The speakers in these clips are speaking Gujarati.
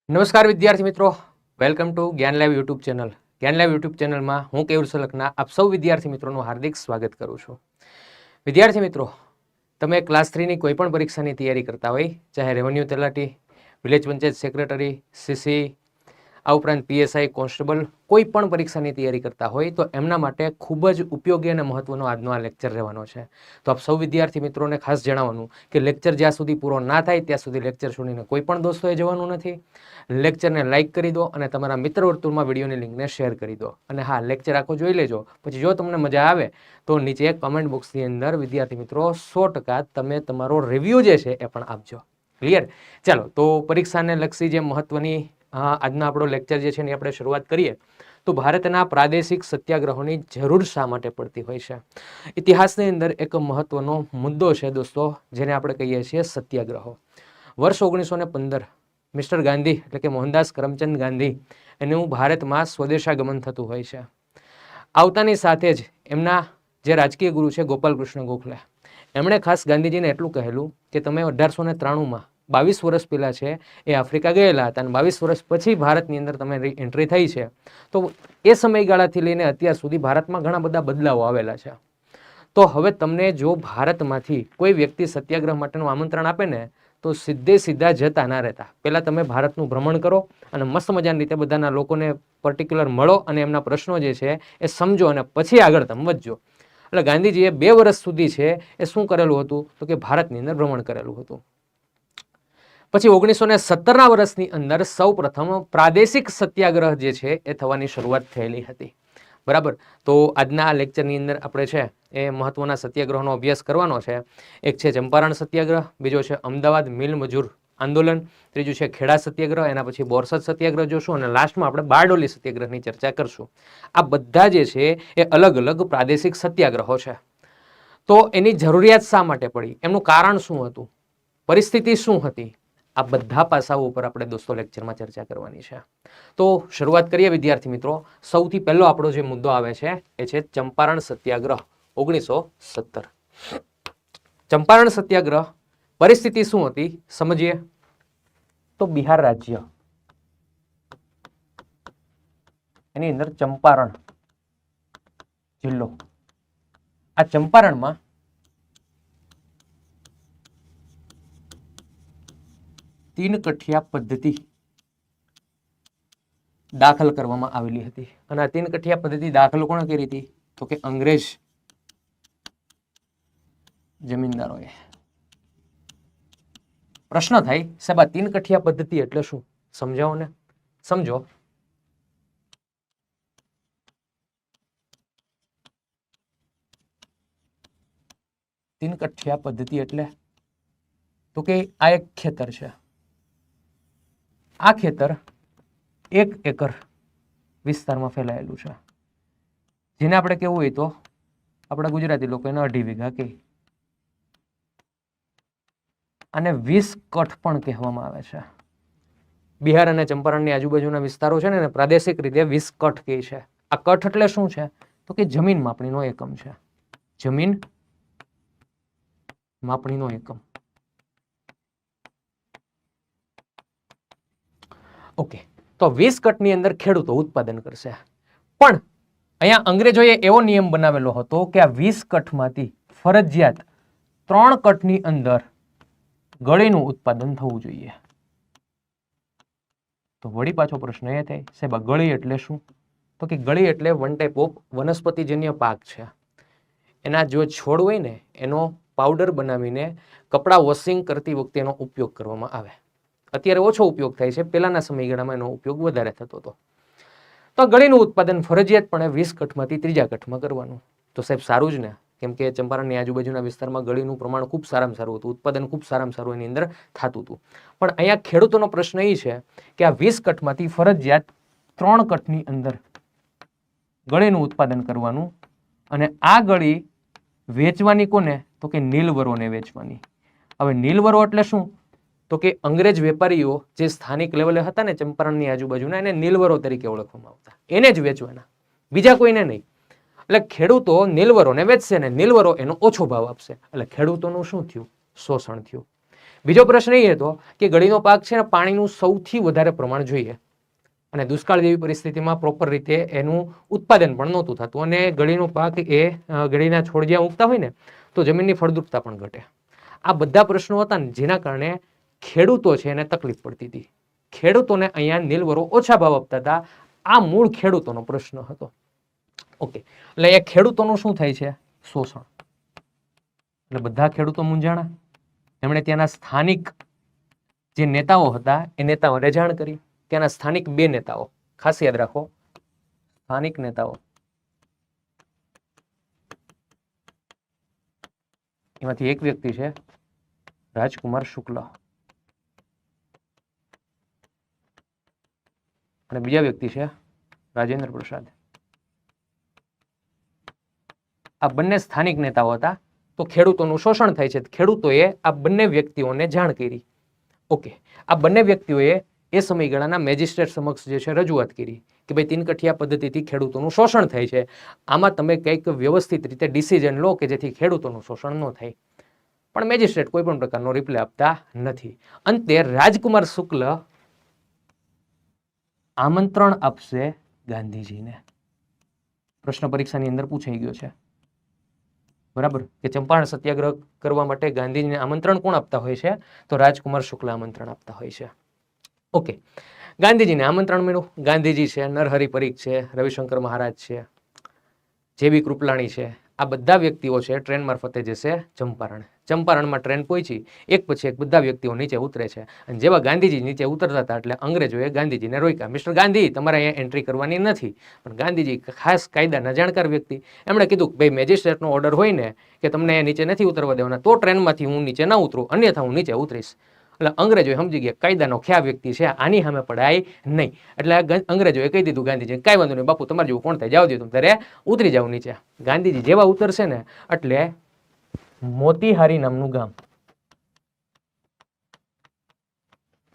નમસ્કાર વિદ્યાર્થી મિત્રો, વેલકમ ટુ જ્ઞાન લાઈવ યુટ્યુબ ચેનલ. જ્ઞાન લાઈવ યુટ્યુબ ચેનલમાં હું કેયુર સલખના આપ સૌ વિદ્યાર્થી મિત્રોનું હાર્દિક સ્વાગત કરું છું. વિદ્યાર્થી મિત્રો, તમે ક્લાસ 3ની કોઈ પણ પરીક્ષાની તૈયારી કરતા હોય, ચાહે રેવન્યુ તલાટી, વિલેજ પંચાયત સેક્રેટરી, સીસી, આ ઉપરાંત પીએસઆઈ, કોન્સ્ટેબલ, કોઈ પણ પરીક્ષાની તૈયારી કરતા હોય તો એમના માટે ખૂબ જ ઉપયોગી અને મહત્વનો આજનો આ લેક્ચર રહેવાનો છે. તો આપ સૌ વિદ્યાર્થી મિત્રોને ખાસ જણાવવાનું કે લેક્ચર જ્યાં સુધી પૂરો ના થાય ત્યાં સુધી લેક્ચર છોડીને કોઈ પણ દોસ્તોએ જવાનું નથી. લેક્ચરને લાઇક કરી દો અને તમારા મિત્ર વર્તુળમાં વિડીયોની લિંકને શેર કરી દો. અને હા, લેક્ચર આખો જોઈ લેજો. પછી જો તમને મજા આવે તો નીચે કમેન્ટ બોક્સની અંદર વિદ્યાર્થી મિત્રો 100% તમે તમારો રિવ્યૂ જે છે એ પણ આપજો. ક્લિયર? ચાલો, તો પરીક્ષાને લક્ષી જે મહત્વની આજના આપણો લેક્ચર જે છે એની આપણે શરૂઆત કરીએ. તો ભારતના પ્રાદેશિક સત્યાગ્રહોની જરૂર શા માટે પડતી હોય છે? ઇતિહાસની અંદર એક મહત્વનો મુદ્દો છે દોસ્તો, જેને આપણે કહીએ છીએ સત્યાગ્રહો. વર્ષ 1915 મિસ્ટર ગાંધી એટલે કે મોહનદાસ કરમચંદ ગાંધી એનું ભારતમાં સ્વદેશાગમન થતું હોય છે. આવતાની સાથે જ એમના જે રાજકીય ગુરુ છે ગોપાલ કૃષ્ણ ગોખલે, એમણે ખાસ ગાંધીજીને એટલું કહેલું કે તમે 1893માં 22 વર્ષ પહેલા છે એ આફ્રિકા ગયેલા હતા અને 22 વર્ષ પછી ભારતની અંદર તમે એન્ટ્રી થઈ છે. તો એ સમયગાળાથી લઈને અત્યાર સુધી ભારતમાં ઘણા બધા બદલાવો આવેલા છે. તો હવે તમને જો ભારતમાંથી કોઈ વ્યક્તિ સત્યાગ્રહ માટેનું આમંત્રણ આપે ને તો સીધા જતા ના રહેતા. પહેલા તમે ભારતનું ભ્રમણ કરો અને મસ્ત મજાની રીતે બધાના લોકોને પર્ટિક્યુલર મળો અને એમના પ્રશ્નો જે છે એ સમજો અને પછી આગળ તમે વધજો. એટલે ગાંધીજીએ 2 વર્ષ સુધી છે એ શું કરેલું હતું તો કે ભારતની અંદર ભ્રમણ કરેલું હતું. પછી 1917ના વર્ષની અંદર સૌ પ્રથમ પ્રાદેશિક સત્યાગ્રહ જે છે એ થવાની શરૂઆત થયેલી હતી. બરાબર? તો આજના આ લેક્ચરની અંદર આપણે છે એ મહત્વના સત્યાગ્રહનો અભ્યાસ કરવાનો છે. એક છે ચંપારણ સત્યાગ્રહ, બીજો છે અમદાવાદ મિલ મજૂર આંદોલન, ત્રીજું છે ખેડા સત્યાગ્રહ, એના પછી બોરસદ સત્યાગ્રહ જોશું અને લાસ્ટમાં આપણે બારડોલી સત્યાગ્રહની ચર્ચા કરશું. આ બધા જે છે એ અલગ અલગ પ્રાદેશિક સત્યાગ્રહો છે. તો એની જરૂરિયાત શા માટે પડી, એમનું કારણ શું હતું, પરિસ્થિતિ શું હતી, આ બધા પાસાઓ ઉપર આપણે દોસ્તો લેક્ચરમાં ચર્ચા કરવાની છે. તો શરૂઆત કરીએ વિદ્યાર્થી મિત્રો. સૌથી પહેલો આપણો જે મુદ્દો આવે છે એ છે ચંપારણ સત્યાગ્રહ 1917. ચંપારણ સત્યાગ્રહ પરિસ્થિતિ શું હતી સમજીએ. તો બિહાર રાજ્ય એની અંદર ચંપારણ જિલ્લો, આ ચંપારણમાં તીન કઠિયા પદ્ધતિ દાખલ કરવામાં આવેલી હતી. અને આ તીન કઠિયા પદ્ધતિ દાખલ કોણે કરી હતી તો કે અંગ્રેજ જમીનદારોએ. પ્રશ્ન થાય સાહેબ આ તીન કઠિયા પદ્ધતિ એટલે શું, સમજાવો ને. સમજો. તીન કઠિયા પદ્ધતિ એટલે તો કે આ એક ખેતર છે, આ ખેતર 1 એકર વિસ્તારમાં ફેલાયેલું છે, જેને આપણે કેવું હોય તો આપણા ગુજરાતી લોકો એને 2.5 વીઘા કહે. અને 20 કઠ પણ કહેવામાં આવે છે. બિહાર અને ચંપારણની આજુબાજુના વિસ્તારો છે ને પ્રાદેશિક રીતે 20 કઠ કહે છે. આ કઠ એટલે શું છે તો કે જમીન માપણીનો એકમ છે. જમીન માપણીનો એકમ. ઓકે, તો 20 કઠની અંદર ખેડૂતો ઉત્પાદન કરશે. પણ અહીંયા અંગ્રેજોએ એવો નિયમ બનાવેલો હતો કે આ 20 કઠમાંથી ફરજિયાત 3 કઠની અંદર ગળીનું ઉત્પાદન થવું જોઈએ. તો વળી પાછો પ્રશ્ન એ થાય સાહેબ ગળી એટલે શું, તો કે ગળી એટલે વન ટાઈપ ઓફ વનસ્પતિજન્ય પાક છે. એના જો છોડ હોય ને એનો પાવડર બનાવીને કપડા વોશિંગ કરતી વખતે એનો ઉપયોગ કરવામાં આવે. અત્યારે ઓછો ઉપયોગ થાય છે, પહેલાના સમયગાળામાં એનો ઉપયોગ વધારે થતો હતો. તો ગળીનું ઉત્પાદન ફરજિયાતપણે 20 કઠમાંથી 3જા કઠમાં કરવાનું. તો સાહેબ સારું જ ને, કેમ કે ચંપારણની આજુબાજુના વિસ્તારમાં ગળીનું પ્રમાણ ખૂબ સારામાં સારું હતું, ઉત્પાદન ખૂબ સારામાં સારું એની અંદર થતું હતું. પણ અહીંયા ખેડૂતોનો પ્રશ્ન એ છે કે આ 20 કઠમાંથી ફરજિયાત 3 કઠની અંદર ગળીનું ઉત્પાદન કરવાનું. અને આ ગળી વેચવાની કોને તો કે નીલવરોને વેચવાની. હવે નીલવરો એટલે શું તો કે અંગ્રેજ વેપારીઓ જે સ્થાનિક લેવલે હતા ને ચંપારણની આજુબાજુના, એને નીલવરો તરીકે ઓળખવામાં આવતા, એને જ વેચવાના, બીજા કોઈને નહીં. એટલે ખેડૂતો નીલવરોને વેચશે ને નીલવરો એનો ઓછો ભાવ આપશે. એટલે ખેડૂતોનું શું થયું, શોષણ થયું. બીજો પ્રશ્ન એ હતો કે ગળીનો પાક છે ને પાણીનું સૌથી વધારે પ્રમાણ જોઈએ અને દુષ્કાળ જેવી પરિસ્થિતિમાં પ્રોપર રીતે એનું ઉત્પાદન પણ નહોતું થતું અને ગળીનો પાક એ ગળીના છોડ જ્યાં ઉગતા હોય ને તો જમીનની ફળદ્રુપતા પણ ઘટે. આ બધા પ્રશ્નો હતા ને જેના કારણે ખેડૂતો છે એને તકલીફ પડતી હતી. ખેડૂતોને અહીંયા નીલવરો ઓછા ભાવ આપતા હતા. આ મૂળ ખેડૂતોનો પ્રશ્ન હતો. ઓકે, એટલે એ ખેડૂતોનું શું થાય છે? શોષણ. એટલે બધા ખેડૂતો મૂંઝાણા. એમણે ત્યાંના સ્થાનિક જે નેતાઓ હતા એ નેતાઓને જાણ કરી. ત્યાંના સ્થાનિક 2 નેતાઓ, ખાસ યાદ રાખો, સ્થાનિક નેતાઓ, એમાંથી એક વ્યક્તિ છે રાજકુમાર શુક્લ અને બીજા વ્યક્તિ છે રાજેન્દ્ર પ્રસાદ. આ બંને સ્થાનિક નેતાઓ હતા. તો ખેડૂતોનું શોષણ થાય છે. ખેડૂતોએ આ બંને વ્યક્તિઓને જાણ કરી. ઓકે, આ બંને વ્યક્તિઓએ એ સમયગાળાના મેજિસ્ટ્રેટ સમક્ષ જે છે રજૂઆત કરી કે ભાઈ 3 કઠિયા પદ્ધતિથી ખેડૂતોનું શોષણ થાય છે, આમાં તમે કંઈક વ્યવસ્થિત રીતે ડિસિઝન લો કે જેથી ખેડૂતોનું શોષણ ન થાય. પણ મેજિસ્ટ્રેટ કોઈ પણ પ્રકારનો રિપ્લાય આપતા નથી. અંતે રાજકુમાર શુક્લ આમંત્રણ આપશે ગાંધીજીને. પ્રશ્ન પરીક્ષાની અંદર પૂછાઈ ગયો છે, બરાબર, કે ચંપારણ સત્યાગ્રહ કરવા માટે ગાંધીજીને આમંત્રણ કોણ આપતા હોય છે? તો રાજકુમાર શુક્લ આમંત્રણ આપતા હોય છે. ઓકે, ગાંધીજીને આમંત્રણ મળ્યું. ગાંધીજી છે, નરહરી પરીખ છે, રવિશંકર મહારાજ છે, જેબી કૃપલાણી છે, આ બધા વ્યક્તિઓ છે ટ્રેન મારફતે જશે ચંપારણ. ચંપારણમાં ટ્રેન પહોંચી, એક પછી એક બધા વ્યક્તિઓ નીચે ઉતરે છે અને જેવા ગાંધીજી નીચે ઉતરતા હતા એટલે અંગ્રેજોએ ગાંધીજીને રોક્યા. મિસ્ટર ગાંધી, તમારે અહીંયા એન્ટ્રી કરવાની નથી. પણ ગાંધીજી ખાસ કાયદાના જાણકાર વ્યક્તિ, એમણે કીધું કે ભાઈ મેજિસ્ટ્રેટનો ઓર્ડર હોય ને કે તમને નીચે નથી ઉતરવા દેવાના, તો ટ્રેનમાંથી હું નીચે ના ઉતરું, અન્યથા હું નીચે ઉતરીશ. એટલે અંગ્રેજોએ સમજી ગયા કાયદાનો ખ્યા વ્યક્તિ છે, આની સામે પડાય નહીં. એટલે અંગ્રેજોએ કહી દીધું ગાંધીજીને, કાંઈ વાંધો નહીં બાપુ, તમારે જેવું કોણ થાય, જાવ દો, તમે ત્યારે ઉતરી જાવ નીચે. ગાંધીજી જેવા ઉતરશે ને એટલે મોતીહારી નામનું ગામ,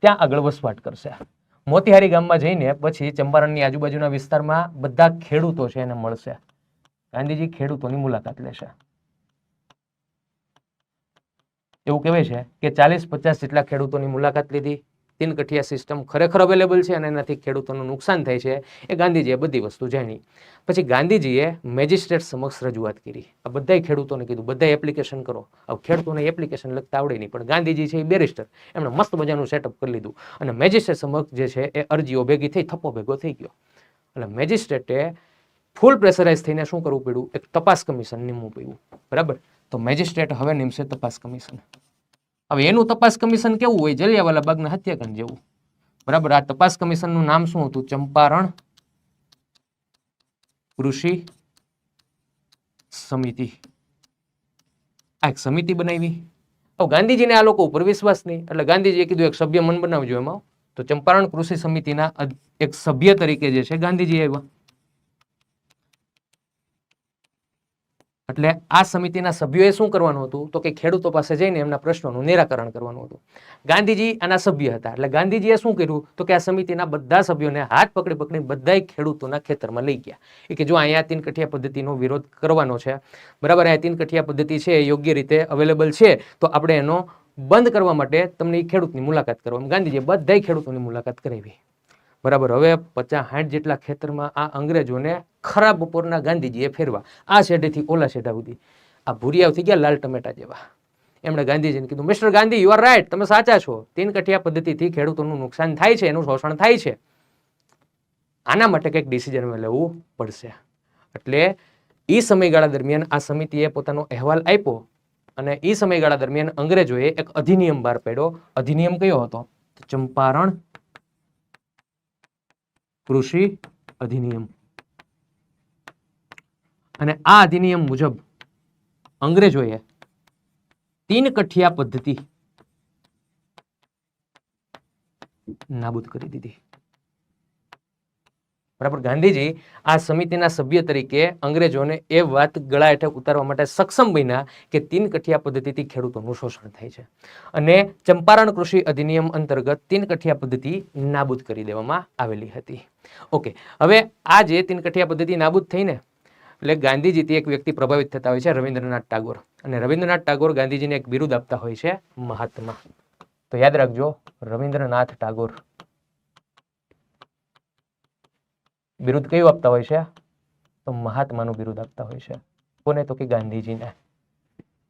ત્યાં આગળ વસવાટ કરશે. મોતીહારી ગામમાં જઈને પછી ચંપારણની આજુબાજુના વિસ્તારમાં બધા ખેડૂતો છે એને મળશે. ગાંધીજી ખેડૂતોની મુલાકાત લેશે. એવું કહેવાય છે કે 40-50 જેટલા ખેડૂતોની મુલાકાત લીધી. 3 કઠિયા સિસ્ટમ ખરેખર અવેલેબલ છે અને એનાથી ખેડૂતોનું નુકસાન થાય છે એ ગાંધીજીએ બધી વસ્તુ જાણી. પછી ગાંધીજીએ મેજિસ્ટ્રેટ સમક્ષ રજૂઆત કરી. આ બધાય ખેડૂતોને કીધું બધાય એપ્લિકેશન કરો. હવે ખેડૂતોને એપ્લિકેશન લખતા આવડે નહીં, પણ ગાંધીજી છે એ બેરિસ્ટર, એમણે મસ્ત મજાનું સેટઅપ કરી લીધું અને મેજિસ્ટ્રેટ સમક્ષ જે છે એ અરજીઓ ભેગી થઈ, થપ્પો ભેગો થઈ ગયો. એટલે મેજિસ્ટ્રેટે ફૂલ પ્રેશરાઇઝ થઈને શું કરવું પડ્યું? એક તપાસ કમિશન નીમવું પડ્યું. બરાબર, તો મેજિસ્ટ્રેટ હવે નીમશે તપાસ કમિશન. હવે એનું તપાસ કમિશન કેવું હોય? જલિયાવાલા બાગના હત્યાકાંડ જેવું. બરાબર, આ તપાસ કમિશનનું નામ શું હતું? ચંપારણ કૃષિ સમિતિ. આ એક સમિતિ બનાવી. હવે ગાંધીજીને આ લોકો ઉપર વિશ્વાસ નહીં એટલે ગાંધીજીએ કીધું એક સભ્ય મન બનાવજો એમાં. તો ચંપારણ કૃષિ સમિતિના એક સભ્ય તરીકે જે છે ગાંધીજી આવ્યા. એટલે આ સમિતિના સભ્યોએ શું કરવાનું હતું? તો કે ખેડૂતો પાસે જઈને એમના પ્રશ્નોનું નિરાકરણ કરવાનું હતું. ગાંધીજી આના સભ્ય હતા એટલે ગાંધીજીએ શું કર્યું? તો કે આ સમિતિના બધા સભ્યોને હાથ પકડી પકડી બધાય ખેડૂતોના ખેતરમાં લઈ ગયા. એ કે જો અહીંયા 3 કઠિયા પદ્ધતિનો વિરોધ કરવાનો છે, બરાબર, આ 3 કઠિયા પદ્ધતિ છે એ યોગ્ય રીતે અવેલેબલ છે, તો આપણે એનો બંધ કરવા માટે તમને ખેડૂતની મુલાકાત કરવા. ગાંધીજીએ બધાય ખેડૂતોની મુલાકાત કરાવી. બરાબર, હવે 50-60 જેટલા ખેતરમાં આ અંગ્રેજોને ખરાબ બપોરના ગાંધીજીએ ફેરવા, આ શેઢેથી ઓલા શેઢા સુધી. આ ભૂરિયાઓ થઈ ગયા લાલ ટમેટા જેવા. એમણે ગાંધીજીને કીધું, mister Gandhi, you are right, તમે સાચા છો. 3 કઠિયા પદ્ધતિથી ખેડૂતોનું નુકસાન થાય છે, એનું શોષણ થાય છે. આના માટે કંઈક ડિસિઝન લેવું પડશે. એટલે એ સમયગાળા દરમિયાન આ સમિતિએ પોતાનો અહેવાલ આપ્યો અને એ સમયગાળા દરમિયાન અંગ્રેજોએ એક અધિનિયમ બહાર પાડ્યો. અધિનિયમ કયો હતો? ચંપારણ કૃષિ અધિનિયમ. અને આ અધિનિયમ મુજબ અંગ્રેજોએ 3 કઠિયા પદ્ધતિ નાબૂદ કરી દીધી. બરાબર, ગાંધીજી આ સમિતિના સભ્ય તરીકે અંગ્રેજોને એ વાત ગળા હેઠે ઉતારવા માટે સક્ષમ બન્યા કે 3 કઠિયા પદ્ધતિથી ખેડૂતોનું શોષણ થાય છે અને ચંપારણ કૃષિ અધિનિયમ અંતર્ગત 3 કઠિયા પદ્ધતિ નાબૂદ કરી દેવામાં આવેલી હતી. ઓકે, હવે આ જે 3 કઠિયા પદ્ધતિ નાબૂદ થઈને એટલે ગાંધીજીથી એક વ્યક્તિ પ્રભાવિત થતા હોય છે રવિન્દ્રનાથ ટાગોર. અને રવિન્દ્રનાથ ટાગોર ગાંધીજીને એક બિરુદ આપતા હોય છે મહાત્મા. તો યાદ રાખજો, રવિન્દ્રનાથ ટાગોર. બિરુદ કયું આપતા હોય છે? તો મહાત્માનું બિરુદ આપતા હોય છે. કોને? તો કે ગાંધીજીને.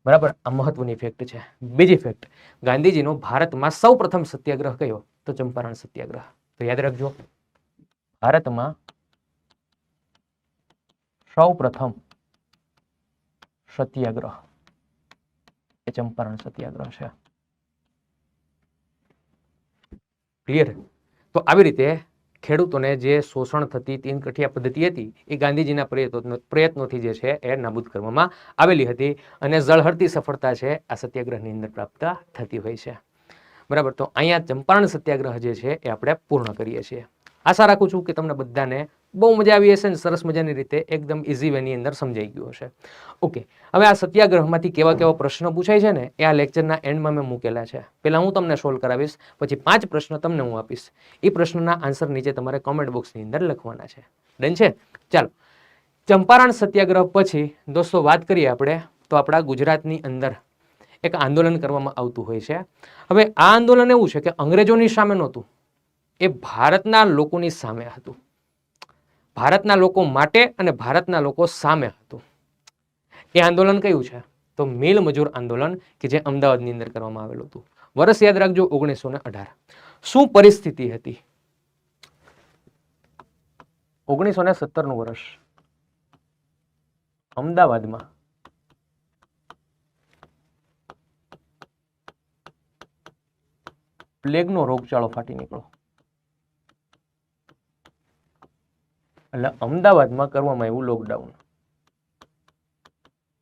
બરાબર, આ મહત્વની ફેક્ટ છે. બીજી ફેક્ટ, ગાંધીજીનો ભારતમાં સૌ પ્રથમ સત્યાગ્રહ કયો? તો ચંપારણ સત્યાગ્રહ. તો યાદ રાખજો, ભારતમાં સૌ પ્રથમ સત્યાગ્રહ એ ચંપારણ સત્યાગ્રહ છે. ક્લિયર? તો આવી રીતે ખેડૂતોને જે શોષણ થતી તીન કઠિયા પદ્ધતિ હતી એ ગાંધીજીના પ્રયત્નોથી જે છે એ નાબૂદ કરવામાં આવેલી હતી અને ઝળહળતી સફળતા છે આ સત્યાગ્રહની અંદર પ્રાપ્ત થતી હોય છે. બરાબર, તો અહીંયા ચંપારણ સત્યાગ્રહ જે છે એ આપણે પૂર્ણ કરીએ છીએ. આશા રાખું છું કે તમને બધાને બહુ મજા આવી હશે અને સરસ મજાની રીતે એકદમ ઇઝી વેની અંદર સમજાઈ ગયું હશે. ઓકે, હવે આ સત્યાગ્રહમાંથી કેવા કેવા પ્રશ્નો પૂછાય છે ને એ આ લેક્ચરના એન્ડમાં મેં મૂકેલા છે. પહેલા હું તમને સોલ્વ કરાવીશ, પછી 5 પ્રશ્નો તમને હું આપીશ. એ પ્રશ્નના આન્સર નીચે તમારે કોમેન્ટ બોક્સની અંદર લખવાના છે. ડન છે? ચાલો, ચંપારણ સત્યાગ્રહ પછી દોસ્તો વાત કરીએ આપણે તો આપણા ગુજરાતની અંદર એક આંદોલન કરવામાં આવતું હોય છે. હવે આ આંદોલન એવું છે કે અંગ્રેજોની સામે નહોતું, એ ભારતના લોકોની સામે હતું. ભારતના લોકો માટે અને ભારતના લોકો સામે હતું. એ આંદોલન કયું છે? તો મિલ મજૂર આંદોલન, કે જે અમદાવાદની અંદર કરવામાં આવેલું હતું. વર્ષ યાદ રાખજો, 1918. શું પરિસ્થિતિ હતી? 1917નું વર્ષ. અમદાવાદમાં પ્લેગનો રોગચાળો ફાટી નીકળ્યો. એટલે અમદાવાદમાં કરવામાં આવ્યું લોકડાઉન.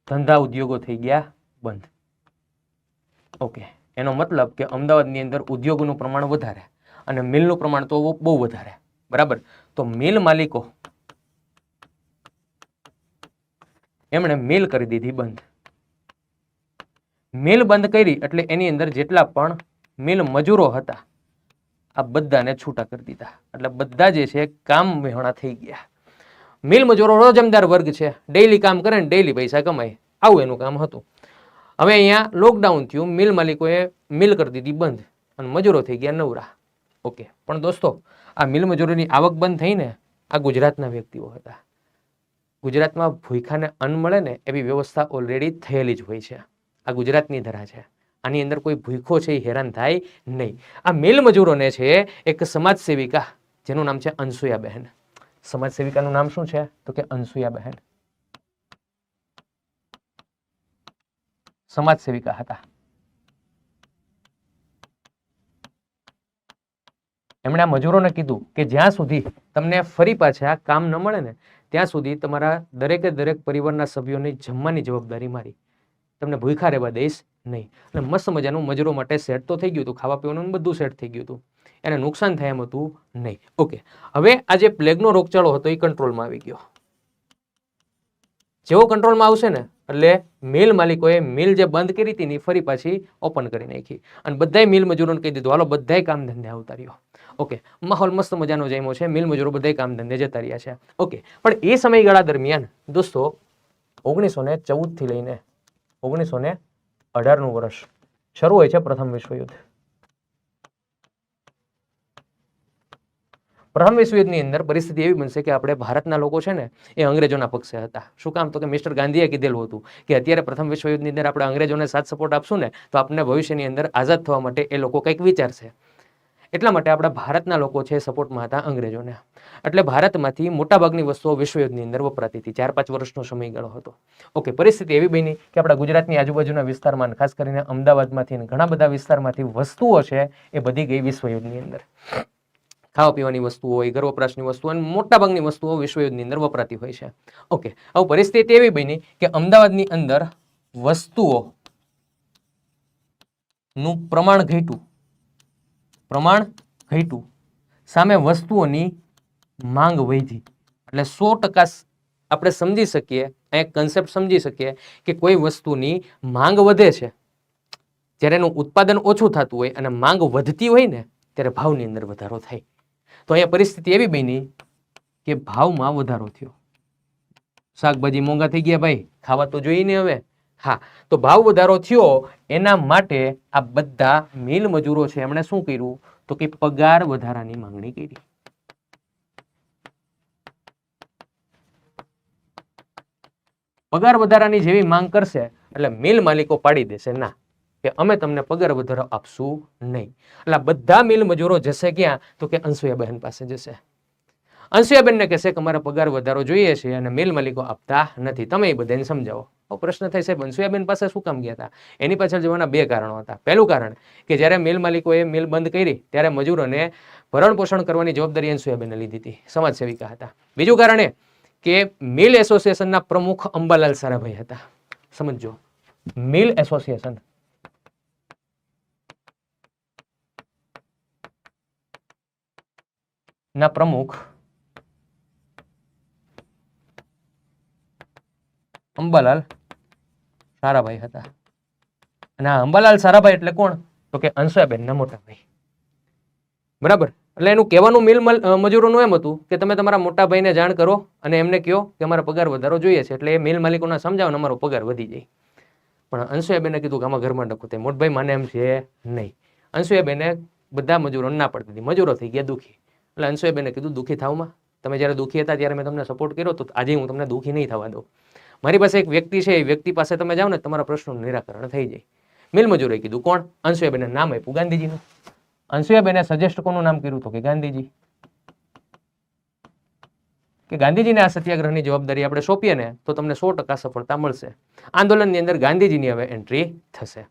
ધંધા ઉદ્યોગો થઈ ગયા બંધ. ઓકે, એનો મતલબ કે અમદાવાદની અંદર ઉદ્યોગોનું પ્રમાણ વધારે અને મિલનું પ્રમાણ તો બહુ વધારે. બરાબર, તો મિલ માલિકો એમણે મિલ કરી દીધી બંધ. મિલ બંધ કરી એટલે એની અંદર જેટલા પણ મિલ મજૂરો હતા આ બધાને છૂટા કરી દીધા. એટલે બધા જે છે કામ વિહોણા થઈ ગયા. મિલ મજૂરો રોજમદાર વર્ગ છે, ડેઈલી કામ કરે ને ડેઈલી પૈસા કમાય, આવું એનું કામ હતું. હવે અહીંયા લોકડાઉન થયું, મિલ માલિકોએ મિલ કરી દીધી બંધ અને મજૂરો થઈ ગયા નવરા. ઓકે, પણ દોસ્તો આ મિલ મજૂરોની આવક બંધ થઈને આ ગુજરાતના વ્યક્તિઓ હતા. ગુજરાતમાં ભૂખાને અન્ન મળે ને એવી વ્યવસ્થા ઓલરેડી થયેલી જ હોય છે. આ ગુજરાતની ધરા છે, આની અંદર કોઈ ભૂખો છે એ હેરાન થાય નહીં. આ મિલ મજૂરોને છે એક સમાજ સેવિકા જેનું નામ છે અનસુયાબહેન. સમાજ સેવિકાનું નામ શું છે? તો કે અનસુયાબહેન. સમાજ સેવિકા હતા. એમણે આ મજૂરોને કીધું કે જ્યાં સુધી તમને ફરી પાછા કામ ન મળે ને ત્યાં સુધી તમારા દરેકે દરેક પરિવારના સભ્યોની જમવાની જવાબદારી મારી, તમને ભૂખા રહેવા દઈશ નહીં. અને મસ્ત મજાનું મજૂરો માટે સેટ તો થઈ ગયું હતું, ખાવા પીવાનું બધું સેટ થઈ ગયું હતું, એને નુકસાન થાય એમ હતું નહીં. ઓકે, હવે આ જે પ્લેગનો રોગચાળો હતો એ કંટ્રોલમાં આવી ગયો. જેવો કંટ્રોલમાં આવશે ને એટલે મિલ માલિકોએ મિલ જે બંધ કરી હતી ને ફરી પાછી ઓપન કરી નાખી અને બધાય મિલ મજૂરોને કહી દીધું હાલો બધાય કામ ધંધે આવતા રહ્યો. ઓકે, માહોલ મસ્ત મજાનો જામ્યો છે, મિલ મજૂરો બધાય કામ ધંધે જતા રહ્યા છે. ઓકે, પણ એ સમયગાળા દરમિયાન દોસ્તો 1914 થી લઈને 1918નું વર્ષ શરૂ હોય છે પ્રથમ વિશ્વયુદ્ધ. પ્રથમ વિશ્વયુદ્ધની અંદર પરિસ્થિતિ એવી બનશે કે આપણે ભારતના લોકો છે ને એ અંગ્રેજોના પક્ષે હતા. શું કામ? તો કે મિસ્ટર ગાંધીએ કીધેલું હતું કે અત્યારે પ્રથમ વિશ્વયુદ્ધની અંદર આપણે અંગ્રેજોને સાથ સપોર્ટ આપશું ને તો આપણને ભવિષ્યની અંદર આઝાદ થવા માટે એ લોકો કંઈક વિચારશે. એટલા માટે આપણા ભારતના લોકો છે સપોર્ટમાં હતા અંગ્રેજોને. એટલે ભારતમાંથી મોટાભાગની વસ્તુઓ વિશ્વયુદ્ધની અંદર વપરાતી હતી. 4-5 વર્ષનો સમયગાળો હતો. ઓકે, પરિસ્થિતિ એવી બની કે આપણા ગુજરાતની આજુબાજુના વિસ્તારમાં ખાસ કરીને અમદાવાદમાંથી ઘણા બધા વિસ્તારમાંથી વસ્તુઓ છે એ બધી ગઈ વિશ્વયુદ્ધની અંદર. ખાવા પીવાની વસ્તુઓ હોય, ઘર વપરાશની વસ્તુઓ અને મોટાભાગની વસ્તુઓ વિશ્વયુદ્ધની અંદર વપરાતી હોય છે. ઓકે, હવે પરિસ્થિતિ એવી બની કે અમદાવાદની અંદર વસ્તુઓનું પ્રમાણ ઘટ્યું, સામે વસ્તુઓની માંગ વધી. એટલે 100% આપણે સમજી શકીએ, એક કન્સેપ્ટ સમજી શકીએ કે કોઈ વસ્તુની માંગ વધે છે જ્યારે એનું ઉત્પાદન ઓછું થતું હોય અને માંગ વધતી હોય ને ત્યારે ભાવની અંદર વધારો થાય. તો અહીંયા પરિસ્થિતિ એવી બની કે ભાવમાં વધારો થયો. શાકભાજી મોંઘા થઈ ગયા ભાઈ, ખાવા તો જોઈએ ને હવે, હા, તો ભાવ વધારો થયો એના માટે આ બધા મિલ મજૂરો છે એમણે શું કર્યું તો કે પગાર વધારાની માંગણી કરી. પગાર વધારાની જેવી માંગ કરશે એટલે મિલ માલિકો પાડી દેશે ના, કે અમે તમને પગાર વધારો આપશું નહીં. એટલે બધા મિલ મજૂરો જશે ક્યાં તો કે અનસુયાબેન પાસે જશે. અંશુયાબેનને કહેશે કે અમારે પગાર વધારો જોઈએ છે અને મિલ માલિકો આપતા નથી, તમે એ બધાને સમજાવો. પ્રશ્ન થાય સાહેબ અંશુયાબેન પાસે શું કામ ગયા હતા? એની પાછળ જવાના બે કારણો હતા. પહેલું કારણ કે જ્યારે મિલ માલિકોએ મિલ બંધ કરી ત્યારે મજૂરોને ભરણ પોષણ કરવાની જવાબદારી અંશુયાબેને લીધી હતી, સમાજ સેવિકા હતા. બીજું કારણ એ કે મિલ એસોસિએશનના પ્રમુખ અંબાલાલ સારાભાઈ હતા. સમજો, મિલ એસોસિએશન ના પ્રમુખ અંબાલાલ સારાભાઈ હતા. અને આ અંબાલાલ સારાભાઈ એટલે કોણ તો કે અંશુયાબેનના મોટા ભાઈ. બરાબર, એટલે એનું કહેવાનું મિલ મજૂરોનું એમ હતું કે તમે તમારા મોટા ભાઈને જાણ કરો અને એમને કહો કે અમારા પગાર વધારો જોઈએ છે, એટલે એ મિલ માલિકોને સમજાવો ને અમારો પગાર વધી જાય. પણ અંશુયાબેને કીધું કે આમાં ઘરમાં ડખું થાય, મોટભાઈ માને એમ છે નહીં. અંશુયાબેને બધા મજૂરોને ના પડતી હતી, મજૂરો થઈ ગયા દુઃખી. એટલે અંશુયાબેને કીધું દુઃખી થાવમાં, તમે જ્યારે દુઃખી હતા ત્યારે મેં તમને સપોર્ટ કર્યો, તો આજે હું તમને દુઃખી નહીં થવા દઉં. મારી પાસે એક વ્યક્તિ છે, એ વ્યક્તિ પાસે તમે જાઓ ને તમારા પ્રશ્નોનું નિરાકરણ થઈ જાય. મિલ મજૂરોએ કીધું કોણ? અંશુયાબેને નામ આપ્યું ગાંધીજીનું. અંશુયાબેને સજેસ્ટ કોનું નામ કર્યું તો કે ગાંધીજી. કે ગાંધીજીને આ સત્યાગ્રહની જવાબદારી આપણે સોંપીએ ને તો તમને 100% સફળતા મળશે. આંદોલનની અંદર ગાંધીજીની હવે એન્ટ્રી થશે.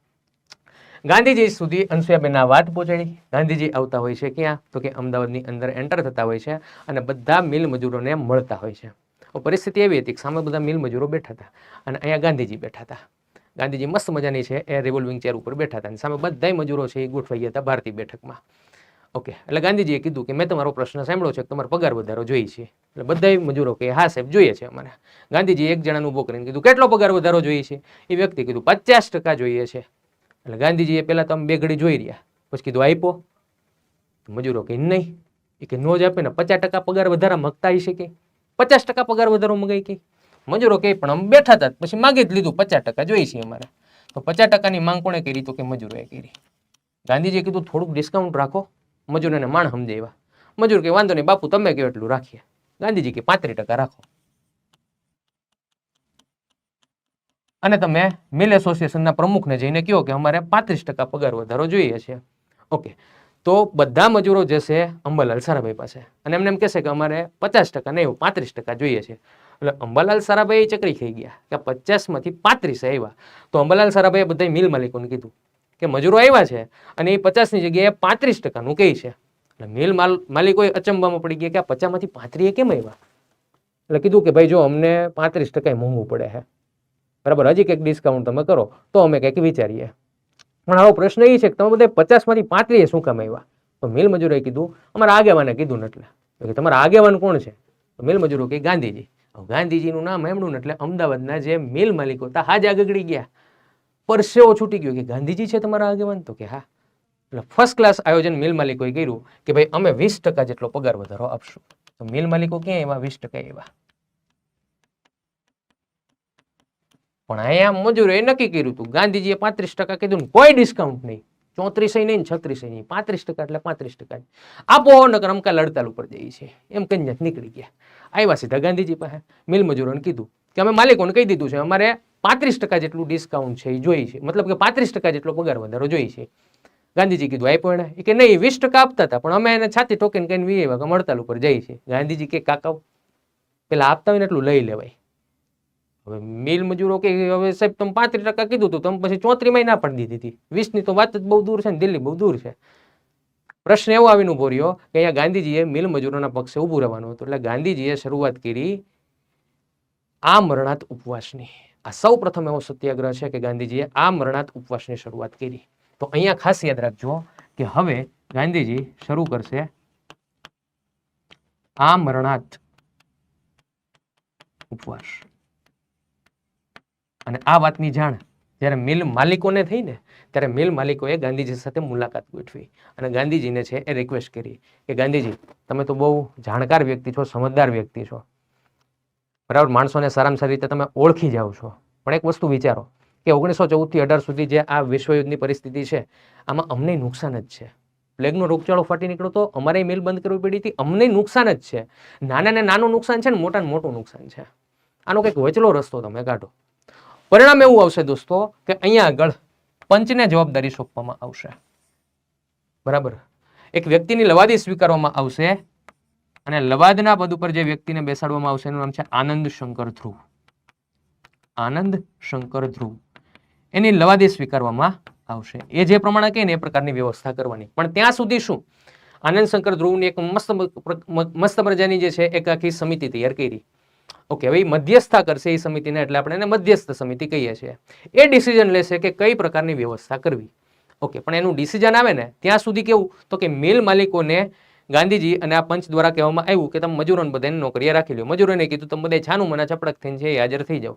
ગાંધીજી સુધી અંશુયાબેન આ વાત પહોંચાડી. ગાંધીજી આવતા હોય છે ક્યાં તો કે અમદાવાદની અંદર એન્ટર થતા હોય છે અને બધા મિલ મજૂરોને મળતા હોય છે. પરિસ્થિતિ એવી હતી કે સામે બધા મિલ મજૂરો બેઠા હતા અને અહીંયા ગાંધીજી બેઠા હતા. ગાંધીજી મસ્ત મજાની છે એ રિવોલ્વિંગ ચેર ઉપર બેઠા હતા અને સામે બધા મજૂરો છે એ ગોઠવાઈ ગયા હતા ભારતીય બેઠકમાં. ઓકે, એટલે ગાંધીજીએ કીધું કે મેં તમારો પ્રશ્ન સાંભળ્યો છે કે તમારો પગાર વધારો જોઈએ છે. એટલે બધા મજૂરો કે હા સાહેબ જોઈએ છે અમારે. ગાંધીજી એક જણાનું ઉભો કરીને કીધું કેટલો પગાર વધારો જોઈએ છે? એ વ્યક્તિ કીધું 50% જોઈએ છે. એટલે ગાંધીજીએ પહેલા તો આમ બે ઘડી જોઈ રહ્યા, પછી કીધું આપ્યો? મજૂરો કે નહીં, એ કે નો જ આપે ને, 50% પગાર વધારા મગતા હશે કે 50% પગાર વધારો મગાઈ કે? મજૂરો કે પણ અમે બેઠા હતા પછી માગી જ લીધું 50% જોઈએ છે અમારે. તો 50%ની માંગ કોણે કરી તો કે મજૂરોએ કરી. ગાંધીજીએ કીધું થોડુંક ડિસ્કાઉન્ટ રાખો, મજૂરોને માણ સમજાવ્યા. મજૂર કે વાંધો નહીં બાપુ તમે કહો એટલું રાખીએ. ગાંધીજી કે 35% રાખો અને તમે મિલ એસોસિએશનના પ્રમુખને જઈને કહો કે અમારે 35% પગાર વધારો જોઈએ છે. ઓકે, તો બધા મજૂરો જશે અંબાલાલ સારાભાઈ પાસે અને એમને એમ કહેશે કે અમારે 50% નહીં 35% જોઈએ છે. એટલે અંબાલાલ સારાભાઈ ચકરી ખાઈ ગયા કે 50 માંથી 35 આવ્યા. તો અંબાલાલ સારાભાઈએ બધા મિલ માલિકોને કીધું કે મજૂરો આવ્યા છે અને એ 50ની જગ્યાએ 35%નું કહે છે. એટલે મિલ માલિકોએ અચંબામાં પડી ગયા કે આ 50 માંથી 35 કેમ આવ્યા? એટલે કીધું કે ભાઈ જો અમને 35% મોંઘું પડે છે, બરાબર, હજી કંઈક ડિસ્કાઉન્ટ તમે કરો તો અમે કંઈક વિચારીએ. પણ આવો પ્રશ્ન એ છે કે તમે બધા 50 માંથી 35 શું કામ આવ્યા? તો મિલ મજૂરોએ કીધું અમારા આગેવાને કીધું ને. એટલે તમારા આગેવાન કોણ છે? તો મિલ મજૂરો કે ગાંધીજી. ગાંધીજીનું નામ એમણું ને એટલે અમદાવાદના જે મિલ માલિકો હતા હાજા ગગડી ગયા, પરસેવો છૂટી ગયો કે ગાંધીજી છે તમારા આગેવાન? તો કે હા. એટલે ફર્સ્ટ ક્લાસ આયોજન મિલ માલિકોએ કર્યું કે ભાઈ અમે 20% જેટલો પગાર વધારો આપશું. તો મિલ માલિકો ક્યાં એવા 20% એવા? પણ અહીંયા મજૂરોએ નક્કી કર્યું હતું, ગાંધીજીએ 35% કીધું ને કોઈ ડિસ્કાઉન્ટ નહીં, 34 નહીં 36 નહીં, 35% એટલે 35% આપો નકર અમકા લડતાલ ઉપર જઈએ છે. એમ કહીને નીકળી ગયા. આવ્યા સીધા ગાંધીજી પાસે. મિલ મજૂરોને કીધું કે અમે માલિકોને કહી દીધું છે અમારે 35% જેટલું ડિસ્કાઉન્ટ છે એ જોઈએ છે, મતલબ કે 35% જેટલો પગાર વધારો જોઈએ છે. ગાંધીજી કીધું આપ્યો એને? કે નહીં 20% આપતા હતા પણ અમે એને છાતી ઠોકીને કહીને વી કે હડતાલ ઉપર જઈએ છે. ગાંધીજી કે કાકાઓ પેલા આપતા હોય ને એટલું લઈ લેવાય. હવે મિલ મજૂરો કે હવે સાહેબ તમે 35% કીધું હતું, તમે પછી 34 ના પાડી દીધી હતી, 20ની તો વાત જ બહુ દૂર છે ને, દિલ્હી બહુ દૂર છે. પ્રશ્ન એવો આવીને ઉભો રહ્યો કે અહીંયા ગાંધીજીએ મિલ મજૂરોના પક્ષે ઊભું રહેવાનું હતું. એટલે ગાંધીજીએ શરૂઆત કરી આમરણાંત ઉપવાસની. આ સૌ પ્રથમ એવો સત્યાગ્રહ છે કે ગાંધીજીએ આમરણાંત ઉપવાસની શરૂઆત કરી. તો અહીંયા ખાસ યાદ રાખજો કે હવે ગાંધીજી શરૂ કરશે આમરણાંત ઉપવાસ. અને આ વાતની જાણ જ્યારે મિલ માલિકોને થઈ ને ત્યારે મિલ માલિકોએ ગાંધીજી સાથે મુલાકાત ગોઠવી અને ગાંધીજીને છે એ રિક્વેસ્ટ કરી કે ગાંધીજી તમે તો બહુ જાણકાર વ્યક્તિ છો, સમજદાર વ્યક્તિ છો, બરાબર, માણસોને સારામાં સારી રીતે તમે ઓળખી જાઓ છો, પણ એક વસ્તુ વિચારો કે 1914 થી 18 સુધી જે આ વિશ્વયુદ્ધની પરિસ્થિતિ છે આમાં અમને નુકસાન જ છે. પ્લેગનો રોગચાળો ફાટી નીકળ્યો તો અમારે મિલ બંધ કરવી પડી હતી, અમને નુકસાન જ છે. નાના ને નાનું નુકસાન છે ને મોટા ને મોટું નુકસાન છે. આનો કંઈક વચલો રસ્તો તમે કાઢો. પરિણામ એવું આવશે દોસ્તો કે અહીંયા આગળ પંચને જવાબદારી સોંપવામાં આવશે. બરાબર, એક વ્યક્તિની લવાદી સ્વીકારવામાં આવશે અને લવાદના પદ ઉપર જે વ્યક્તિને બેસાડવામાં આવશે એનું નામ છે આનંદ શંકર ધ્રુવ. આનંદ શંકર ધ્રુવ એની લવાદી સ્વીકારવામાં આવશે. એ જે પ્રમાણે કહે ને એ પ્રકારની વ્યવસ્થા કરવાની. પણ ત્યાં સુધી શું, આનંદ શંકર ધ્રુવની એક મસ્ત મજાની જે છે એક આખી સમિતિ તૈયાર કરી. ઓકે, હવે મધ્યસ્થતા કરશે એ સમિતિને, એટલે આપણે એને મધ્યસ્થ સમિતિ કહીએ છીએ. એ ડિસિઝન લેશે કે કઈ પ્રકારની વ્યવસ્થા કરવી. ઓકે, પણ એનું ડિસિઝન આવે ને ત્યાં સુધી કેવું, તો કે મિલ માલિકોને ગાંધીજી અને આ પંચ દ્વારા કહેવામાં આવ્યું કે તમે મજૂરોને બધાને નોકરીએ રાખી લો. મજૂરોને કીધું તમે બધા છાનું મના ચપડક થઈને છે હાજર થઈ જાઓ.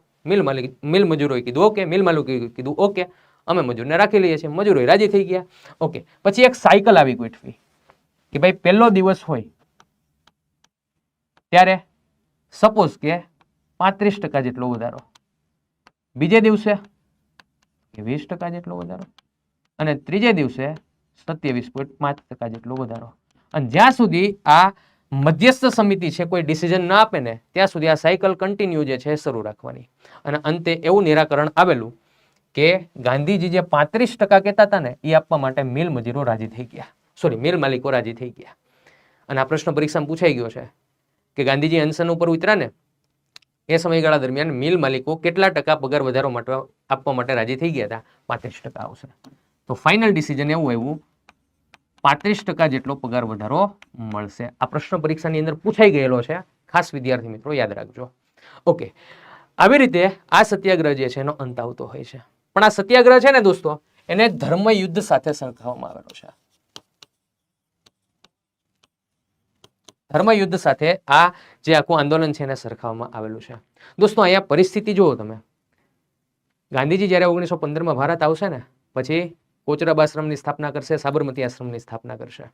મિલ મજૂરોએ કીધું ઓકે, મિલ માલિકોએ કીધું ઓકે, અમે મજૂરને રાખી લઈએ છીએ. મજૂરો રાજી થઈ ગયા. ઓકે, પછી એક સાયકલ આવી ગોઠવી કે ભાઈ પહેલો દિવસ હોય ત્યારે સપોઝ કે 35% જેટલો વધારો, બીજે દિવસે 20% જેટલો વધારો અને ત્રીજે દિવસે 27.5% જેટલો વધારો. અને જ્યાં સુધી આ મધ્યસ્થ સમિતિ છે કોઈ ડિસિઝન ના આપે ને ત્યાં સુધી આ સાયકલ કન્ટિન્યુ જે છે શરૂ રાખવાની. અને અંતે એવું નિરાકરણ આવેલું કે ગાંધીજી જે 35% કહેતા હતા ને એ આપવા માટે મિલ મજૂરો રાજી થઈ ગયા, સોરી મિલ માલિકો રાજી થઈ ગયા. અને આ પ્રશ્ન પરીક્ષામાં પૂછાઈ ગયો છે કે ગાંધીજી અનશન ઉપર ઉતર્યા ને એ સમયગાળા દરમિયાન મિલ માલિકો કેટલા ટકા પગાર વધારો માટે આપવા માટે રાજી થઈ ગયા હતા? 35% આવશે. તો ફાઇનલ ડિસિઝન એવું આવ્યું 35% જેટલો પગાર વધારો મળશે. આ પ્રશ્ન પરીક્ષાની અંદર પૂછાઈ ગયેલો છે, ખાસ વિદ્યાર્થી મિત્રો યાદ રાખજો. ઓકે, આવી રીતે આ સત્યાગ્રહ જે છે એનો અંત આવતો હોય છે. પણ આ સત્યાગ્રહ છે ને દોસ્તો એને ધર્મયુદ્ધ સાથે સરખાવવામાં આવેલો છે. ધર્મયુદ્ધ સાથે આ જે આખું આંદોલન છે એને સરખાવવામાં આવેલું છે. દોસ્તો અહીંયા પરિસ્થિતિ જુઓ તમે, ગાંધીજી જ્યારે 1915માં ભારત આવશે ને પછી કોચરબ આશ્રમની સ્થાપના કરશે, સાબરમતી આશ્રમની સ્થાપના કરશે.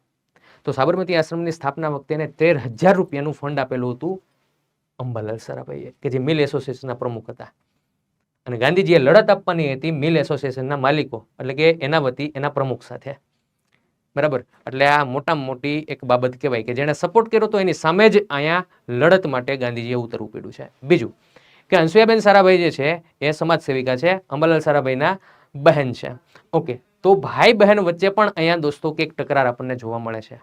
તો સાબરમતી આશ્રમની સ્થાપના વખતે એને 13,000 રૂપિયાનું ફંડ આપેલું હતું અંબાલાલ સારાભાઈએ, કે જે મિલ એસોસિએશનના પ્રમુખ હતા. અને ગાંધીજીએ લડત આપવાની હતી મિલ એસોસિએશનના માલિકો એટલે કે એના વતી એના પ્રમુખ સાથે. બરાબર, એટલે આ મોટામાં મોટી એક બાબત કહેવાય કે જેને સપોર્ટ કર્યો તો એની સામે જ અહીંયા લડત માટે ગાંધીજીએ ઉતરવું પડ્યું છે. બીજું કે હંસુયાબેન સારાભાઈ જે છે એ સમાજ સેવિકા છે, અંબાલાલ સારાભાઈના બહેન છે. ઓકે, તો ભાઈ બહેન વચ્ચે પણ અહીંયા દોસ્તો એક તકરાર આપણને જોવા મળે છે.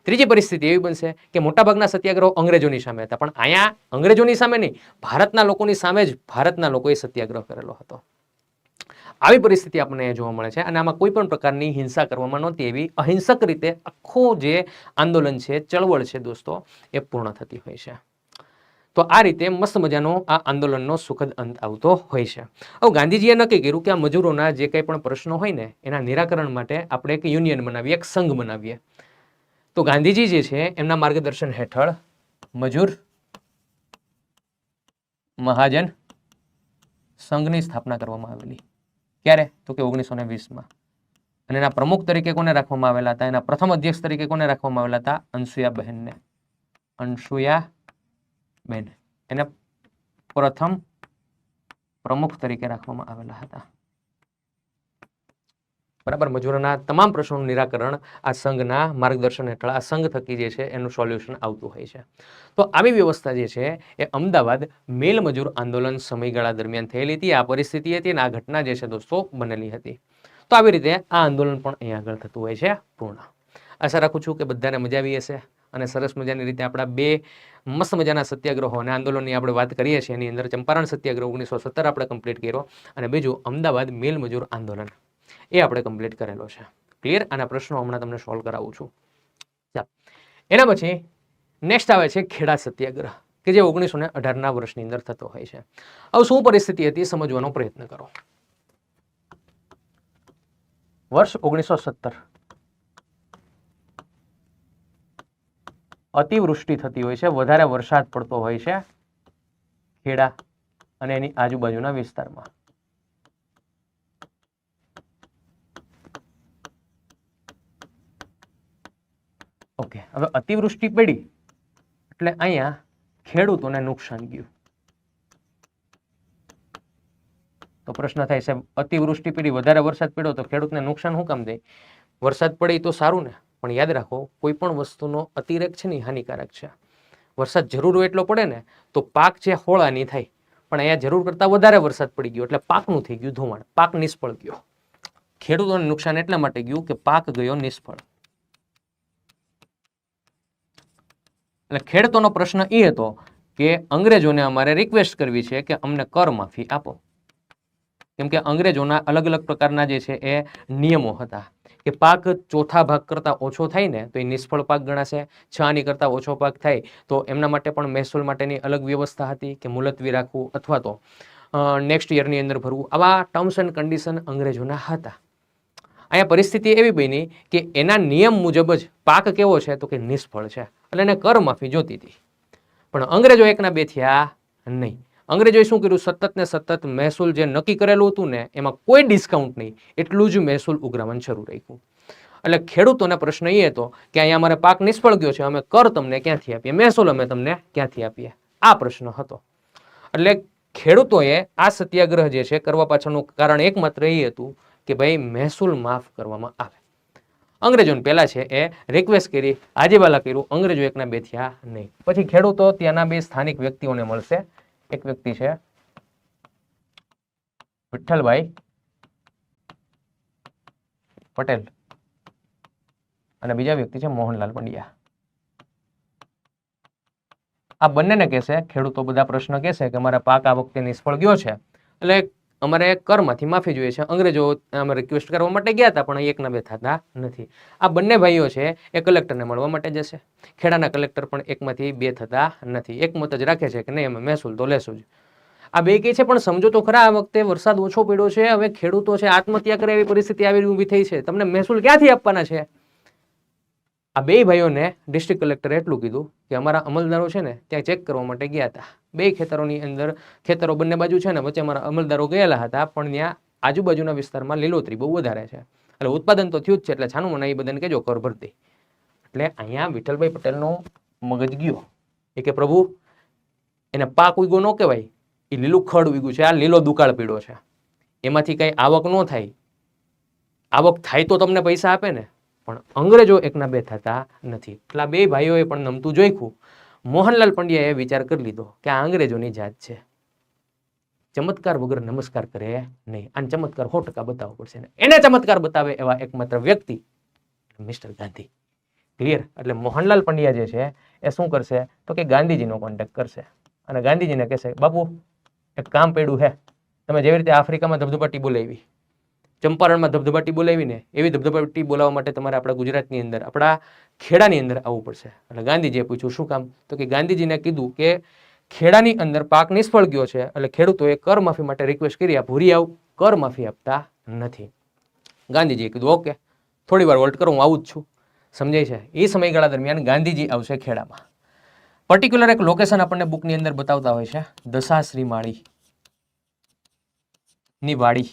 ત્રીજી પરિસ્થિતિ એવી બનશે કે મોટાભાગના સત્યાગ્રહો અંગ્રેજોની સામે હતા, પણ અહીંયા અંગ્રેજોની સામે નહીં, ભારતના લોકોની સામે જ ભારતના લોકોએ સત્યાગ્રહ કરેલો હતો. આવી પરિસ્થિતિ આપણને જોવા મળે છે. અને આમાં કોઈ પણ પ્રકારની હિંસા કરવામાં નહોતી, એવી અહિંસક રીતે આખું જે આંદોલન છે, ચળવળ છે દોસ્તો એ પૂર્ણ થતી હોય છે. તો આ રીતે મસ્ત મજાનો આ આંદોલનનો સુખદ અંત આવતો હોય છે. હવે ગાંધીજીએ નક્કી કર્યું કે આ મજૂરોના જે કંઈ પણ પ્રશ્નો હોય ને એના નિરાકરણ માટે આપણે એક યુનિયન બનાવીએ, એક સંઘ બનાવીએ. તો ગાંધીજી જે છે એમના માર્ગદર્શન હેઠળ મજૂર મહાજન સંઘની સ્થાપના કરવામાં આવેલી. ક્યારે? તો કે 1920માં. અને એના પ્રમુખ તરીકે કોને રાખવામાં આવેલા હતા? એના પ્રથમ અધ્યક્ષ તરીકે કોને રાખવામાં આવેલા હતા? અનસુયાબહેનને. અનસુયાબેન એને પ્રથમ પ્રમુખ તરીકે રાખવામાં આવેલા હતા. બરાબર, મજૂરોના તમામ પ્રશ્નોનું નિરાકરણ આ સંઘના માર્ગદર્શન હેઠળ આ સંઘ થકી જે છે એનું સોલ્યુશન આવતું હોય છે. તો આવી વ્યવસ્થા જે છે એ અમદાવાદ મિલ મજૂર આંદોલન સમયગાળા દરમિયાન થયેલી હતી. આ પરિસ્થિતિ હતી અને આ ઘટના જે છે દોસ્તો બનેલી હતી. તો આવી રીતે આ આંદોલન પણ અહીંયા આગળ થતું હોય છે પૂર્ણ. આશા રાખું છું કે બધાને મજા આવી હશે અને સરસ મજાની રીતે આપણા બે મસ્ત મજાના સત્યાગ્રહો અને આંદોલનની આપણે વાત કરીએ છીએ. એની અંદર ચંપારણ સત્યાગ્રહ 1917 આપણે કમ્પ્લીટ કર્યો અને બીજું અમદાવાદ મિલ મજૂર આંદોલન એ આપણે કમ્પ્લીટ કરેલો છે. ક્લિયર? આના પ્રશ્નો હમણાં તમને સોલ્વ કરાવું છું. ચાલો, એના પછી નેક્સ્ટ આવે છે ખેડા સત્યાગ્રહ કે જે 1918ના વર્ષની અંદર થતો હોય છે. હવે શું પરિસ્થિતિ હતી સમજવાનો પ્રયત્ન કરો. વર્ષ 1917 અતિવૃષ્ટિ થતી હોય છે, વધારે વરસાદ પડતો હોય છે ખેડા અને એની આજુબાજુના વિસ્તારમાં. ઓકે, હવે અતિવૃષ્ટિ પડી એટલે અહીંયા ખેડૂતોને નુકસાન ગયું. તો પ્રશ્ન થાય છે અતિવૃષ્ટિ પડી, વધારે વરસાદ પડ્યો તો ખેડૂતને નુકસાન શું કામ થાય? વરસાદ પડે તો સારું ને, પણ યાદ રાખો કોઈ પણ વસ્તુનો અતિરેક છે ને હાનિકારક છે. વરસાદ જરૂર હોય એટલો પડે ને તો પાક છે હોળા નહીં થાય, પણ અહીંયા જરૂર કરતાં વધારે વરસાદ પડી ગયો એટલે પાકનું થઈ ગયું ધોવાણ, પાક નિષ્ફળ ગયો. ખેડૂતોને નુકસાન એટલા માટે ગયું કે પાક ગયો નિષ્ફળ. એટલે ખેડૂતોનો પ્રશ્ન એ હતો કે અંગ્રેજોને અમારે રિક્વેસ્ટ કરવી છે કે અમને કર માફી આપો, કેમ કે અંગ્રેજોના અલગ અલગ પ્રકારના જે છે એ નિયમો હતા કે પાક ચોથા ભાગ કરતાં ઓછો થાય ને તો એ નિષ્ફળ પાક ગણાશે, 6 આની કરતાં ઓછો પાક થાય તો એમના માટે પણ મહેસૂલ માટેની અલગ વ્યવસ્થા હતી કે મુલતવી રાખવું અથવા તો નેક્સ્ટ યરની અંદર ભરવું. આવા ટર્મ્સ એન્ડ કન્ડિશન અંગ્રેજોના હતા. અહીંયા પરિસ્થિતિ એવી બની કે એના નિયમ મુજબ જ પાક કેવો છે તો કે નિષ્ફળ છે, એટલે એને કર માફી જોતી હતી. પણ અંગ્રેજો એકના બે થયા નહીં. અંગ્રેજોએ શું કર્યું? સતત ને સતત મહેસૂલ જે નક્કી કરેલું હતું ને એમાં કોઈ ડિસ્કાઉન્ટ નહીં, એટલું જ મહેસૂલ ઉઘરાવવાનું શરૂ રાખ્યું. એટલે ખેડૂતોના પ્રશ્ન એ હતો કે અહીંયા અમારે પાક નિષ્ફળ ગયો છે, અમે કર તમને ક્યાંથી આપીએ, મહેસૂલ અમે તમને ક્યાંથી આપીએ, આ પ્રશ્ન હતો. એટલે ખેડૂતોએ આ સત્યાગ્રહ જે છે કરવા પાછળનું કારણ એકમાત્ર એ હતું કે ભાઈ મહેસૂલ માફ કરવામાં આવે. અંગ્રેજોને પહેલા છે એ રિક્વેસ્ટ કરી, આજીબાલા કર્યું, અંગ્રેજો એકના બે થયા નહીં. પછી ખેડૂતો ત્યાંના બે સ્થાનિક વ્યક્તિઓને મળશે. એક વ્યક્તિ છે વિઠ્ઠલભાઈ પટેલ અને બીજા વ્યક્તિ છે મોહનલાલ પંડ્યા. આ બંનેને કહેશે, ખેડૂતો બધા પ્રશ્ન કહેશે કે અમારા પાક આ વખતે નિષ્ફળ ગયો છે એટલે અમારે કરમાંથી માફી જોઈએ છે. અંગ્રેજો અમે રિક્વેસ્ટ કરવા માટે ગયા હતા પણ એકના બે થતા નથી. આ બંને ભાઈઓ છે એ કલેક્ટરને મળવા માટે જશે. ખેડાના કલેક્ટર પણ એકમાંથી બે થતા નથી, એકમત જ રાખે છે કે નહીં અમે મહેસૂલ તો લેશું જ. આ બે કહે છે પણ સમજો તો ખરા, આ વખતે વરસાદ ઓછો પડ્યો છે, હવે ખેડૂતો છે આત્મહત્યા કરે એવી પરિસ્થિતિ આવી ઊભી થઈ છે, તમને મહેસૂલ ક્યાંથી આપવાના છે? આ બે ભાઈઓને ડિસ્ટ્રિક્ટ કલેક્ટરે એટલું કીધું કે અમારા અમલદારો છે ને ત્યાં ચેક કરવા માટે ગયા હતા. બે ખેતરોની અંદર, ખેતરો બંને બાજુ છે ને વચ્ચે અમારા અમલદારો ગયેલા હતા, પણ ત્યાં આજુબાજુના વિસ્તારમાં લીલોતરી બહુ વધારે છે, એટલે ઉત્પાદન તો થયું જ છે, એટલે છાનું મને એ બધાને કહેજો કર ભરતી. એટલે અહીંયા વિઠ્ઠલભાઈ પટેલનો મગજ ગયો એ કે પ્રભુ એને પાક ઉગ્યો ન કહેવાય, એ લીલું ખડ ઉગ્યું છે, આ લીલો દુકાળ પીડ્યો છે, એમાંથી કઈ આવક ન થાય, આવક થાય તો તમને પૈસા આપે ને, પણ અંગ્રેજો એકના બે થતા નથી. એટલા બે ભાઈઓએ પણ નમતું જોઈખું. મોહનલાલ પંડ્યાએ વિચાર કરી લીધો કે આ અંગ્રેજોની જાત છે, ચમત્કાર વગર નમસ્કાર કરે નહીં, આને ચમત્કાર 100% બતાવવો પડશે. એને ચમત્કાર બતાવે એવા એકમાત્ર વ્યક્તિ મિસ્ટર ગાંધી. ક્લિયર? એટલે મોહનલાલ પંડ્યા જે છે એ શું કરશે તો કે ગાંધીજીનો કોન્ટેક્ટ કરશે અને ગાંધીજીને કહેશે બાપુ એક કામ પડ્યું હે, તમે જેવી રીતે આફ્રિકામાં ધબધબાટી બોલાવી, ચંપારણમાં ધબધબાટી બોલાવીને એવી ધબધબાટી બોલાવવા માટે તમારે આપણા ગુજરાતની અંદર, આપણા ખેડાની અંદર આવવું પડશે. એટલે ગાંધીજીએ પૂછ્યું શું કામ? તો કે ગાંધીજીને કીધું કે ખેડાની અંદર પાક નિષ્ફળ ગયો છે એટલે ખેડૂતોએ કર માફી માટે રિક્વેસ્ટ કરી, આ ભૂરિયાઓ કર માફી આપતા નથી. ગાંધીજીએ કીધું ઓકે, થોડી વાર હોલ્ડ કરો, હું આવું જ છું. સમજાય છે? એ સમયગાળા દરમિયાન ગાંધીજી આવશે ખેડામાં. પર્ટિક્યુલર એક લોકેશન આપણને બુકની અંદર બતાવતા હોય છે, દશાશ્રી માળી ની વાડી.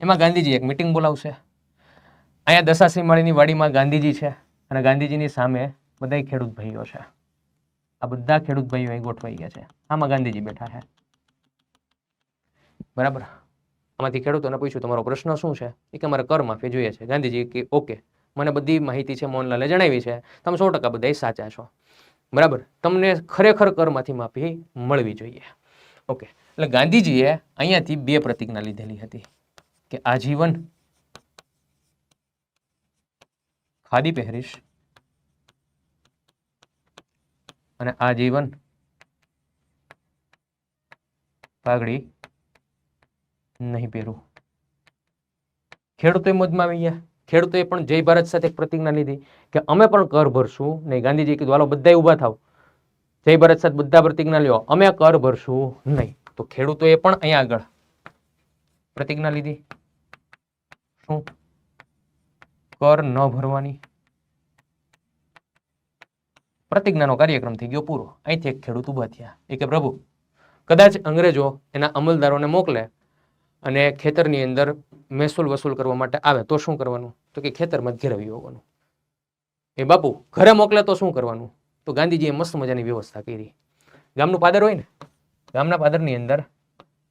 એમાં ગાંધીજી એક મિટિંગ બોલાવશે. અહીંયા દશાશ્રી માળીની વાડીમાં ગાંધીજી છે અને ગાંધીજીની સામે બધા ખેડૂત ભાઈઓ છે. આ બધા ખેડૂત ભાઈઓ અહીં ગોઠવાઈ ગયા છે. આમાં ગાંધીજી બેઠા છે. બરાબર? આમાંથી ખેડૂતોને પૂછ્યું તમારો પ્રશ્ન શું છે? એ કે અમારે કર માફી જોઈએ છે. ગાંધીજી કે ઓકે, મને બધી માહિતી છે મોહનલાલે જણાવી છે, તમે 100% બધા સાચા છો. બરાબર? તમને ખરેખર કરમાંથી માફી મળવી જોઈએ. ઓકે, એટલે ગાંધીજીએ અહીંયાથી બે પ્રતિજ્ઞા લીધેલી હતી કે આજીવન ખાદી પહેરીશ અને આજીવન પાઘડી નહીં પહેરું. ખેડૂતોએ મોજમાં આવી ગયા. ખેડૂતોએ પણ જય ભારત સાથે એક પ્રતિજ્ઞા લીધી કે અમે પણ કર ભરશું નહીં. ગાંધીજી કીધું હાલો બધા ઉભા થાવ, જય ભારત સાથે બધા પ્રતિજ્ઞા લ્યો, અમે કર ભરશું નહીં. તો ખેડૂતોએ પણ અહીંયા આગળ પ્રતિજ્ઞા લીધી, શું? કર ન ભરવાની. પ્રતિજ્ઞાનો કાર્યક્રમ થઈ ગયો પૂરો. અહીંથી એક ખેડૂત ઉભા થયા. એ કે પ્રભુ કદાચ અંગ્રેજો એના અમલદારોને મોકલે અને ખેતરની અંદર મહેસૂલ વસૂલ કરવા માટે આવે તો શું કરવાનું? તો કે ખેતરમાં જ ઘેરવી હોવાનું. એ બાપુ ઘરે મોકલે તો શું કરવાનું? તો ગાંધીજીએ મસ્ત મજાની વ્યવસ્થા કરી. ગામનું પાદર હોય ને, ગામના પાદરની અંદર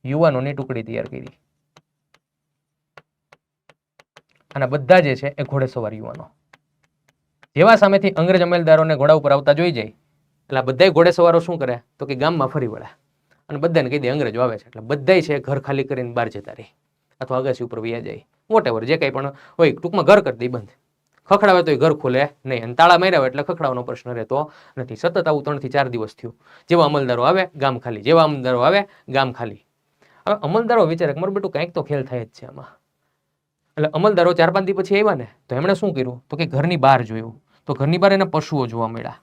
યુવાનોની ટુકડી તૈયાર કરી. અને બધા જે છે એ ઘોડેસવાર યુવાનો. જેવા સામેથી અંગ્રેજ અમલદારોને ઘોડા ઉપર આવતા જોઈ જાય એટલે આ બધા ઘોડેસવારો શું કરે તો કે ગામમાં ફરી વળે અને બધાને કહી દે અંગ્રેજો આવે છે. એટલે બધા છે ઘર ખાલી કરીને બહાર જતા રહે અથવા અગાસી ઉપર વયા જાય, વોટ એવર જે કંઈ પણ હોય, ટૂંકમાં ઘર કરી દે બંધ. ખખડાવે તો એ ઘર ખોલે નહીં, અને તાળા માર્યા હોય એટલે ખખડાવવાનો પ્રશ્ન રહેતો નથી. સતત આવું 3 થી 4 દિવસ થયું. જેવા અમલદારો આવે ગામ ખાલી, જેવા અમલદારો આવે ગામ ખાલી. હવે અમલદારો વિચારે મારું બેટું કંઈક તો ખેલ થાય જ છે આમાં. એટલે અમલદારો 4-5 દી પછી આવ્યા ને તો એમણે શું કર્યું તો કે ઘરની બહાર જોયું તો ઘરની બહાર એને પશુઓ જોવા મળ્યા,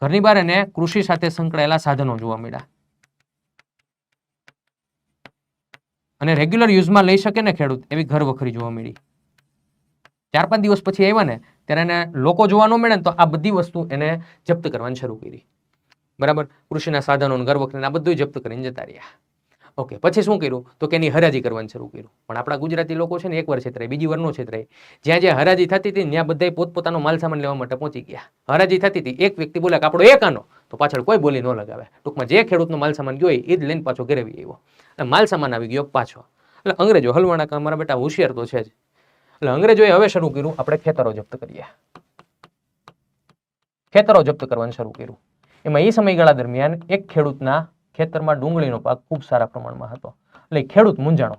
ઘરની બહાર એને કૃષિ સાથે સંકળાયેલા સાધનો જોવા મળ્યા. અને રેગ્યુલર યુઝમાં લઈ શકે ને ખેડૂત એવી ઘર વખરી જોવા મળી. 4-5 દિવસ પછી આવ્યા ને ત્યારે એને લોકો જોવા ન મળે ને તો આ બધી વસ્તુ એને જપ્ત કરવાની શરૂ કરી. બરાબર, કૃષિના સાધનો ઘર વખરી આ બધું જપ્ત કરીને જતા રહ્યા. ઓકે, પછી શું કર્યું તો કે એની હરાજી કરવાનું શરૂ કર્યું. પણ આપણા ગુજરાતી લોકો છે ને એકવાર છેતરાય, બીજી વાર નો છેતરાય. જ્યાં જ્યાં હરાજી થતી હતી ત્યાં બધા પોતપોતાનો માલ સામાન લેવા માટે પહોંચી ગયા. હરાજી થતી હતી, એક વ્યક્તિ બોલે કે આપણો એક આનો, તો પાછળ કોઈ બોલી ન લગાવે. ટૂંકમાં જે ખેડૂતનો માલ સામાન ગયો એ જ લઈને પાછો ઘરે આવ્યો. માલ સામાન આવી ગયો પાછો. એટલે અંગ્રેજો હલવાણા કે મારા બેટા હોશિયાર તો છે જ. એટલે અંગ્રેજોએ હવે શરૂ કર્યું આપણે ખેતરો જપ્ત કરીએ. ખેતરો જપ્ત કરવાનું શરૂ કર્યું. એમાં એ સમયગાળા દરમિયાન એક ખેડૂતના ખેતરમાં ડુંગળીનો પાક ખૂબ સારા પ્રમાણમાં હતો. એટલે ખેડૂત મૂંઝાણો.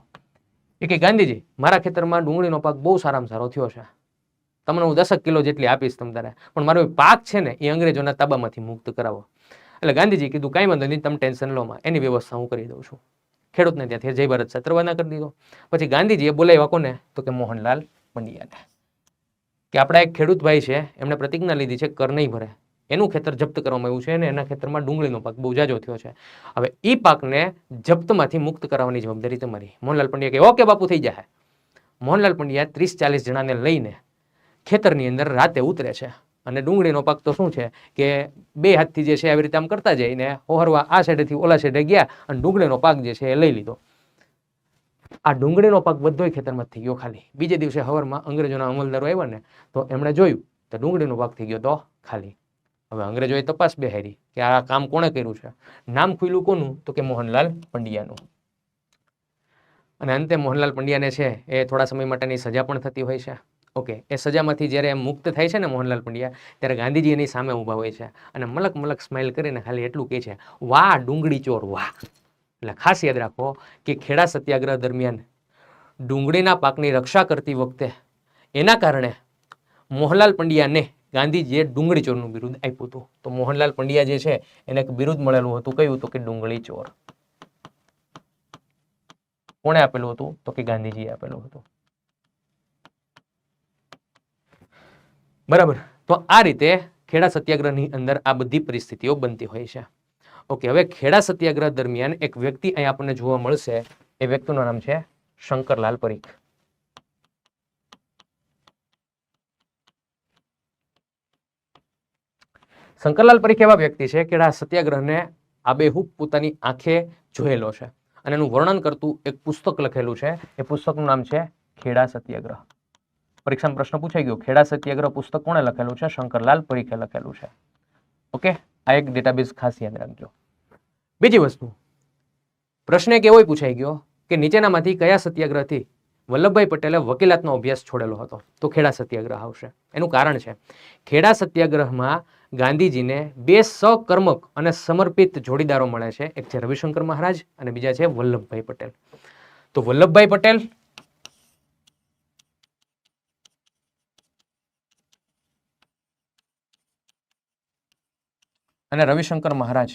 એ કે ગાંધીજી મારા ખેતરમાં ડુંગળીનો પાક બહુ સારામાં સારો થયો છે, તમને હું 10 કિલો જેટલી આપીશ તમ તારે, પણ મારો પાક છે ને એ અંગ્રેજોના તાબામાંથી મુક્ત કરાવો. એટલે ગાંધીજી કીધું કાંઈ વાંધો નહીં, તમે ટેન્શન લો માં, એની વ્યવસ્થા હું કરી દઉં છું. ખેડૂતને ત્યાંથી જય ભારત સાથે રવાના કરી દીધો. પછી ગાંધીજીએ બોલાવ્યા કોને તો કે મોહનલાલ પંડ્યાને, કે આપણા એક ખેડૂત ભાઈ છે એમણે પ્રતિજ્ઞા લીધી છે કર નહીં ભરે, એનું ખેતર જપ્ત કરવામાં આવ્યું છે અને એના ખેતરમાં ડુંગળીનો પાક બહુ જાજો થયો છે. હવે એ પાકને જપ્તમાંથી મુક્ત કરાવવાની જવાબદારી તમારી. મોહનલાલ પંડ્યા કે ઓકે બાપુ થઈ જાય. મોહનલાલ પંડ્યા 30-40 જણાને લઈને ખેતરની અંદર રાતે ઉતરે છે અને ડુંગળીનો પાક તો શું છે કે 2 હાથથી જે છે આવી રીતે આમ કરતા જઈને હોહરવા આ સાઈડેથી ઓલા સાઈડે ગયા અને ડુંગળીનો પાક જે છે એ લઈ લીધો. આ ડુંગળીનો પાક બધોય ખેતરમાં થઈ ગયો ખાલી. બીજે દિવસે હવારમાં અંગ્રેજોના અમલદારો આવ્યા ને તો એમણે જોયું તો ડુંગળીનો પાક થઈ ગયો તો ખાલી. હવે અંગ્રેજોએ તપાસ બેહારી કે આ કામ કોણે કર્યું છે. નામ ખુલ્યું કોનું તો કે મોહનલાલ પંડ્યાનું. અને અંતે મોહનલાલ પંડ્યાને છે એ થોડા સમય માટેની સજા પણ થતી હોય છે. ઓકે, એ સજામાંથી જ્યારે મુક્ત થાય છે ને મોહનલાલ પંડ્યા, ત્યારે ગાંધીજી એની સામે ઊભા હોય છે અને મલક મલક સ્માઇલ કરીને ખાલી એટલું કહે છે, વાહ ડુંગળી ચોર વાહ. એટલે ખાસ યાદ રાખો કે ખેડા સત્યાગ્રહ દરમિયાન ડુંગળીના પાકની રક્ષા કરતી વખતે એના કારણે મોહનલાલ પંડ્યાને ગાંધીજીએ ડુંગળી ચોરનું બિરુદ આપ્યું હતું. તો મોહનલાલ પંડ્યા જે છે એને એક બિરુદ મળેલું હતું, કયું તો કે ડુંગળી ચોર. કોણે આપેલું હતું તો કે ગાંધીજીએ આપેલું હતું. બરાબર, તો આ રીતે ખેડા સત્યાગ્રહની અંદર આ બધી પરિસ્થિતિઓ બનતી હોય છે. ઓકે, હવે ખેડા સત્યાગ્રહ દરમિયાન એક વ્યક્તિ અહીં આપણને જોવા મળશે. એ વ્યક્તિનું નામ છે શંકરલાલ પરીખ. શંકરલાલ પરીખ એવા વ્યક્તિ છે કે આ સત્યાગ્રહને આબેહૂબ પોતાની આંખે જોયેલો છે અને એનું વર્ણન કરતું એક પુસ્તક લખેલું છે. એ પુસ્તકનું નામ છે ખેડા સત્યાગ્રહ. પરીક્ષામાં પ્રશ્ન પૂછાઈ ગયો, ખેડા સત્યાગ્રહ પુસ્તક કોણે લખેલું છે? શંકરલાલ પરીખે લખેલું છે. ઓકે, આ એક ડેટાબેઝ ખાસ યાદ રાખજો. બીજી વસ્તુ, પ્રશ્ન એક એવો પૂછાઈ ગયો કે નીચેનામાંથી કયા સત્યાગ્રહથી વલ્લભભાઈ પટેલે વકીલાતનો અભ્યાસ છોડેલો હતો? તો ખેડા સત્યાગ્રહ આવશે. એનું કારણ છે ખેડા સત્યાગ્રહમાં ગાંધીજીને 2 સકર્મક અને સમર્પિત જોડીદારો મળે છે. એક છે રવિશંકર મહારાજ અને બીજા છે વલ્લભભાઈ પટેલ. તો વલ્લભભાઈ પટેલ અને રવિશંકર મહારાજ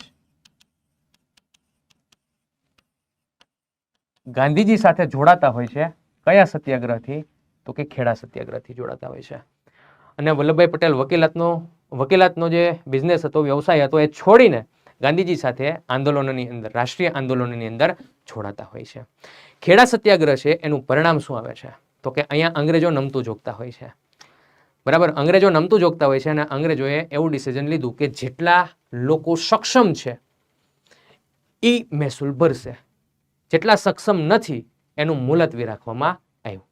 ગાંધીજી સાથે જોડાતા હોય છે. કયા સત્યાગ્રહથી? તો કે ખેડા સત્યાગ્રહથી જોડાતા હોય છે. અને વલ્લભભાઈ પટેલ વકીલાતનો જે બિઝનેસ હતો, વ્યવસાય હતો, એ છોડીને ગાંધીજી સાથે આંદોલનોની અંદર, રાષ્ટ્રીય આંદોલનોની અંદર જોડાતા હોય છે. ખેડા સત્યાગ્રહ છે એનું પરિણામ શું આવે છે? તો કે અહીંયા અંગ્રેજો નમતું જોગતા હોય છે. બરાબર, અંગ્રેજો નમતું જોગતા હોય છે અને અંગ્રેજોએ એવું ડિસિઝન લીધું કે જેટલા લોકો સક્ષમ છે એ મહેસૂલ ભરશે, જેટલા સક્ષમ નથી એનું મુલતવી રાખવામાં આવ્યું.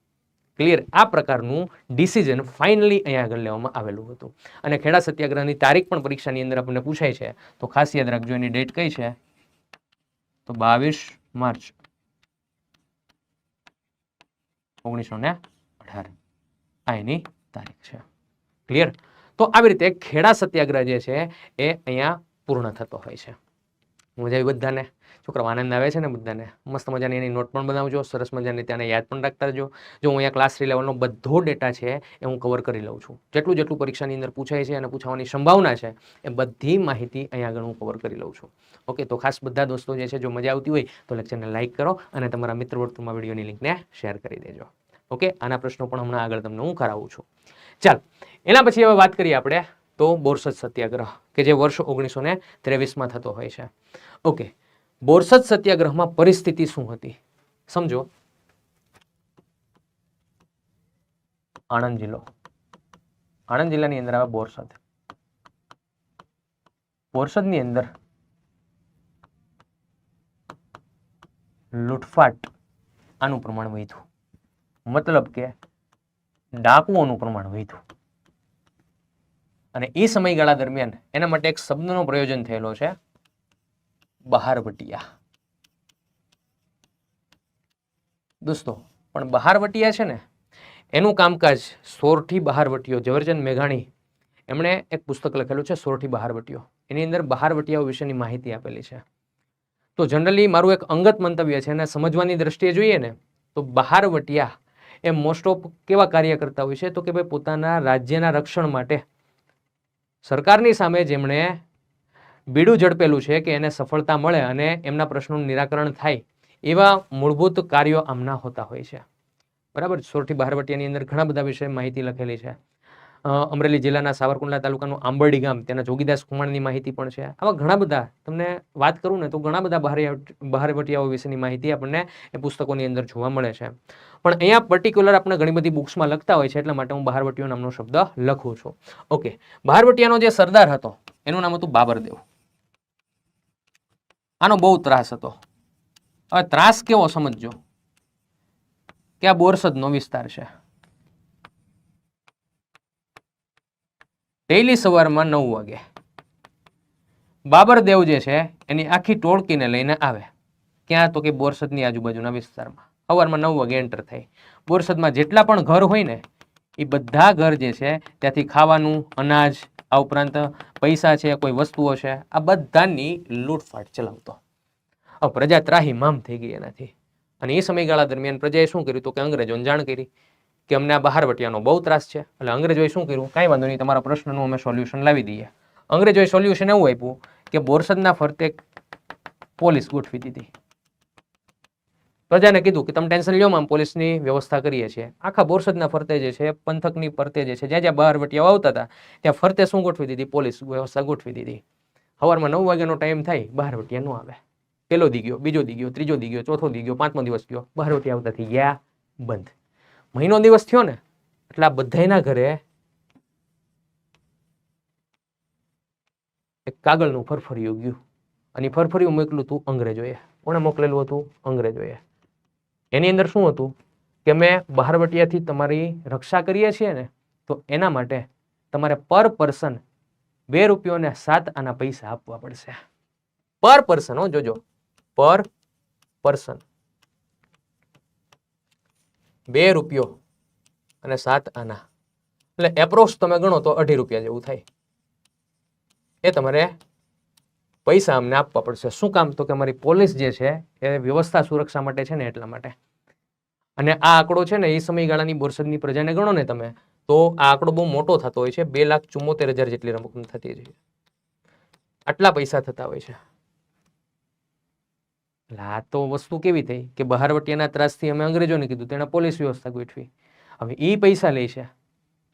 ક્લિયર? આ પ્રકારનું ડિસિઝન ફાઇનલી અહીંયા આગળ લેવામાં આવેલું હતું. અને ખેડા સત્યાગ્રહની તારીખ પણ પરીક્ષાની અંદર આપણને પૂછાય છે, તો ખાસ યાદ રાખજો. એની ડેટ કઈ છે? તો 22 માર્ચ 1918 આ એની તારીખ છે. ક્લિયર? તો આવી રીતે ખેડા સત્યાગ્રહ જે છે એ અહીંયા પૂર્ણ થતો હોય છે. મજા આવી બધાને? છોકરાઓ આનંદ આવે છે ને બધાને? મસ્ત મજાની એની નોટ પણ બનાવજો, સરસ મજાની ત્યાંને યાદ પણ રાખતા રહેજો. જો હું અહીંયા ક્લાસ 3 લેવલનો બધો ડેટા છે એ હું કવર કરી લઉં છું. જેટલું પરીક્ષાની અંદર પૂછાય છે અને પૂછવાની સંભાવના છે એ બધી માહિતી અહીંયા આગળ હું કવર કરી લઉં છું. ઓકે, તો ખાસ બધા દોસ્તો જે છે જો મજા આવતી હોય તો લેક્ચરને લાઇક કરો અને તમારા મિત્ર વર્તુળમાં વિડીયોની લિંકને શેર કરી દેજો. ઓકે, આના પ્રશ્નો પણ હમણાં આગળ તમને હું કરાવું છું. ચાલ, એના પછી હવે વાત કરીએ આપણે તો બોરસદ સત્યાગ્રહ કે જે વર્ષ 1923માં થતો હોય છે. ઓકે, બોરસદ સત્યાગ્રહમાં પરિસ્થિતિ શું હતી સમજો. આણંદ જિલ્લાની અંદર આવે બોરસદ. બોરસદની અંદર લૂંટફાટ આનું પ્રમાણ વધ્યું, મતલબ કે ડાકુઓનું પ્રમાણ વધ્યું. અને એ સમયગાળા દરમિયાન એના માટે એક શબ્દનો પ્રયોજન થયેલો છે, બહારવટિયા. દોસ્તો, પણ બહારવટિયા છે ને એનું કામકાજ સોરઠી બહારવટીયો, ઝવેરચંદ મેઘાણી એમણે એક પુસ્તક લખેલું છે સોરઠી બહારવટીયો. એની અંદર બહારવટિયાઓ વિશેની માહિતી આપેલી છે. તો જનરલી મારું એક અંગત મંતવ્ય છે અને સમજવાની દ્રષ્ટિએ જોઈએ ને તો બહારવટિયા એ મોસ્ટ ઓફ કેવા કાર્ય કરતા હોય છે તો કે ભાઈ પોતાના રાજ્યના રક્ષણ માટે સરકારની સામે જેમણે બીડું ઝડપેલું છે કે એને સફળતા મળે અને એમના પ્રશ્નોનું નિરાકરણ થાય એવા મૂળભૂત કાર્યો આમના હોતા હોય છે. બરાબર? સોરઠી બહારવટિયાની અંદર ઘણા બધા વિશે માહિતી લખેલી છે. અમરેલી જિલ્લાના સાવરકુંડલા તાલુકાનું આંબરડી ગામ, તેના જોગીદાસ કુમારની માહિતી પણ છે. આવા ઘણા બધા તમને વાત કરું ને તો ઘણા બધા બહારવટિયાઓ વિશેની માહિતી આપણને એ પુસ્તકોની અંદર જોવા મળે છે. પણ અહીંયા પર્ટિક્યુલર આપણે ઘણી બધી બુક્સમાં લખતા હોય છે એટલા માટે હું બહારવટિયો નામનો શબ્દ લખું છું. ઓકે, બહારવટિયાનો જે સરદાર હતો એનું નામ હતું બાબરદેવ. આનો બહુ ત્રાસ હતો. હવે ત્રાસ કેવો સમજજો કે આ બોરસદનો વિસ્તાર છે. ડેઈલી સવારમાં 9 વાગે બાબરદેવ જે છે એની આખી ટોળકીને લઈને આવે. ક્યાં? તો કે બોરસદની આજુબાજુના વિસ્તારમાં. સવારમાં 9 વાગે એન્ટર થાય. બોરસદમાં જેટલા પણ ઘર હોય ને એ બધા ઘર જે છે ત્યાંથી ખાવાનું, અનાજ, આ ઉપરાંત પૈસા છે, કોઈ વસ્તુઓ છે, આ બધાની લૂંટફાટ ચલાવતો. હવે પ્રજા ત્રાહીમામ થઈ ગઈ એનાથી. અને એ સમયગાળા દરમિયાન પ્રજાએ શું કર્યું તો કે અંગ્રેજોને જાણ કરી કે અમને આ બહારવટિયાનો બહુ ત્રાસ છે. એટલે અંગ્રેજોએ શું કર્યું, કાંઈ વાંધો નહીં, તમારા પ્રશ્નનું અમે સોલ્યુશન લાવી દઈએ. અંગ્રેજોએ સોલ્યુશન એવું આપ્યું કે બોરસદના ફરતે પોલીસ ગોઠવી દીધી. પ્રજાને કીધું કે તમે ટેન્શન લ્યો, આમ પોલીસની વ્યવસ્થા કરીએ છીએ. આખા બોરસદના ફરતે જે છે, પંથકની ફરતે જે છે, જ્યાં જ્યાં બહારવટિયાઓ આવતા હતા ત્યાં ફરતે શું ગોઠવી દીધી? પોલીસ વ્યવસ્થા ગોઠવી દીધી. સવારમાં 9 વાગ્યાનો ટાઈમ થાય, બહારવટિયા ન આવે. પહેલો દી ગયો, બીજો દી ગયો, ત્રીજો દી ગયો, ચોથો દી ગયો, 5મો દિવસ ગયો, બહારવટિયા આવતા થઈ ગયા બંધ. મહિનો દિવસ થયો ને એટલે આ બધાના ઘરે એક કાગળનું ફરફરિયું ગયું અને ફરફરિયું મોકલું હતું અંગ્રેજોએ. કોણે મોકલેલું હતું? અંગ્રેજોએ. એની અંદર શું હતું કે અમે બહારવટિયાથી તમારી રક્ષા કરીએ છીએ ને તો એના માટે તમારે પર પર્સન 2 રૂપિયા અને 7 આના પૈસા આપવા પડશે. પર પર્સન, હો જોજો, પર પર્સન 2 રૂપિયો અને 7 આના, એટલે એપ્રોક્સ તમે ગણો તો 2.5 રૂપિયા જેવું થાય. એ તમારે પૈસા અમને આપવા પડશે. શું કામ? તો કે અમારી પોલીસ જે છે એ વ્યવસ્થા સુરક્ષા માટે છે ને એટલા માટે. અને આ આંકડો છે ને એ સમયગાળાની બોરસદની પ્રજાને ગણો ને તમે તો આ આંકડો બહુ મોટો થતો હોય છે. 2,74,000 જેટલી રકમ થતી હોય છે. આટલા પૈસા થતા હોય છે. આ તો વસ્તુ કેવી થઈ કે બહારવટિયાના ત્રાસથી અમે અંગ્રેજોને કીધું, તેણે પોલીસ વ્યવસ્થા ગોઠવી. હવે એ પૈસા લે છે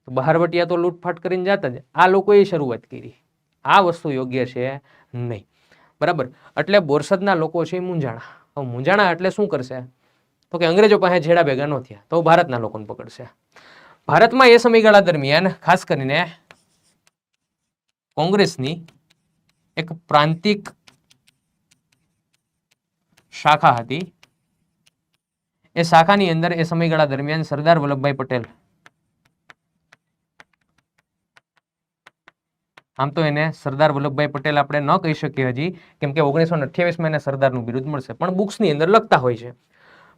તો બહારવટિયા તો લૂંટફાટ કરીને જતા જ. આ લોકોએ શરૂઆત કરી. આ વસ્તુ યોગ્ય છે નહીં. બરાબર? એટલે બોરસદના લોકો છે એ મૂંઝાણા. હવે મૂંઝાણા એટલે શું કરશે તો કે અંગ્રેજો પાસે જેડા ભેગા ન થયા તો ભારતના લોકોને પકડશે. ભારતમાં એ સમયગાળા દરમિયાન ખાસ કરીને કોંગ્રેસની એક પ્રાંતિક શાખા હતી. એ શાખાની અંદર એ સમયગાળા દરમિયાન સરદાર વલ્લભભાઈ પટેલ, આમ તો એને સરદાર વલ્લભભાઈ પટેલ આપણે ન કહી શકીએ હજી, કેમ કે 1928માં એને સરદારનું બિરુદ મળશે, પણ બુક્સની અંદર લખતા હોય છે.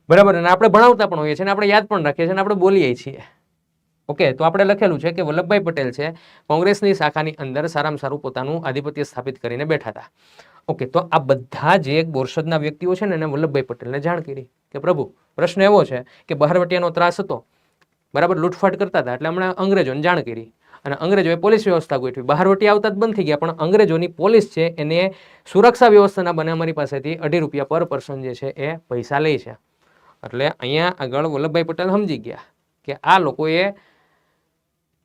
બરાબર, અને આપણે ભણાવતા પણ હોઈએ છીએ અને આપણે યાદ પણ રાખીએ છીએ અને આપણે બોલીએ છીએ. ઓકે, તો આપણે લખેલું છે કે વલ્લભભાઈ પટેલ છે કોંગ્રેસની શાખાની અંદર સારામાં સારું પોતાનું આધિપત્ય સ્થાપિત કરીને બેઠા હતા. ઓકે, તો આ બધા જે બોરસદના વ્યક્તિઓ છે ને એને વલ્લભભાઈ પટેલને જાણ કરી કે પ્રભુ પ્રશ્ન એવો છે કે બહારવટીયાનો ત્રાસ હતો, બરાબર, લૂંટફાટ કરતા હતા, એટલે હમણાં અંગ્રેજોને જાણ કરી અને અંગ્રેજોએ પોલીસ વ્યવસ્થા ગોઠવી. બહારવટી આવતા જ બંધ થઈ ગયા, પણ અંગ્રેજોની પોલીસ છે એને સુરક્ષા વ્યવસ્થાના બને અમારી પાસેથી ₹2.5 પર પર્સન જે છે એ પૈસા લે છે. એટલે અહીંયા આગળ વલ્લભભાઈ પટેલ સમજી ગયા કે આ લોકોએ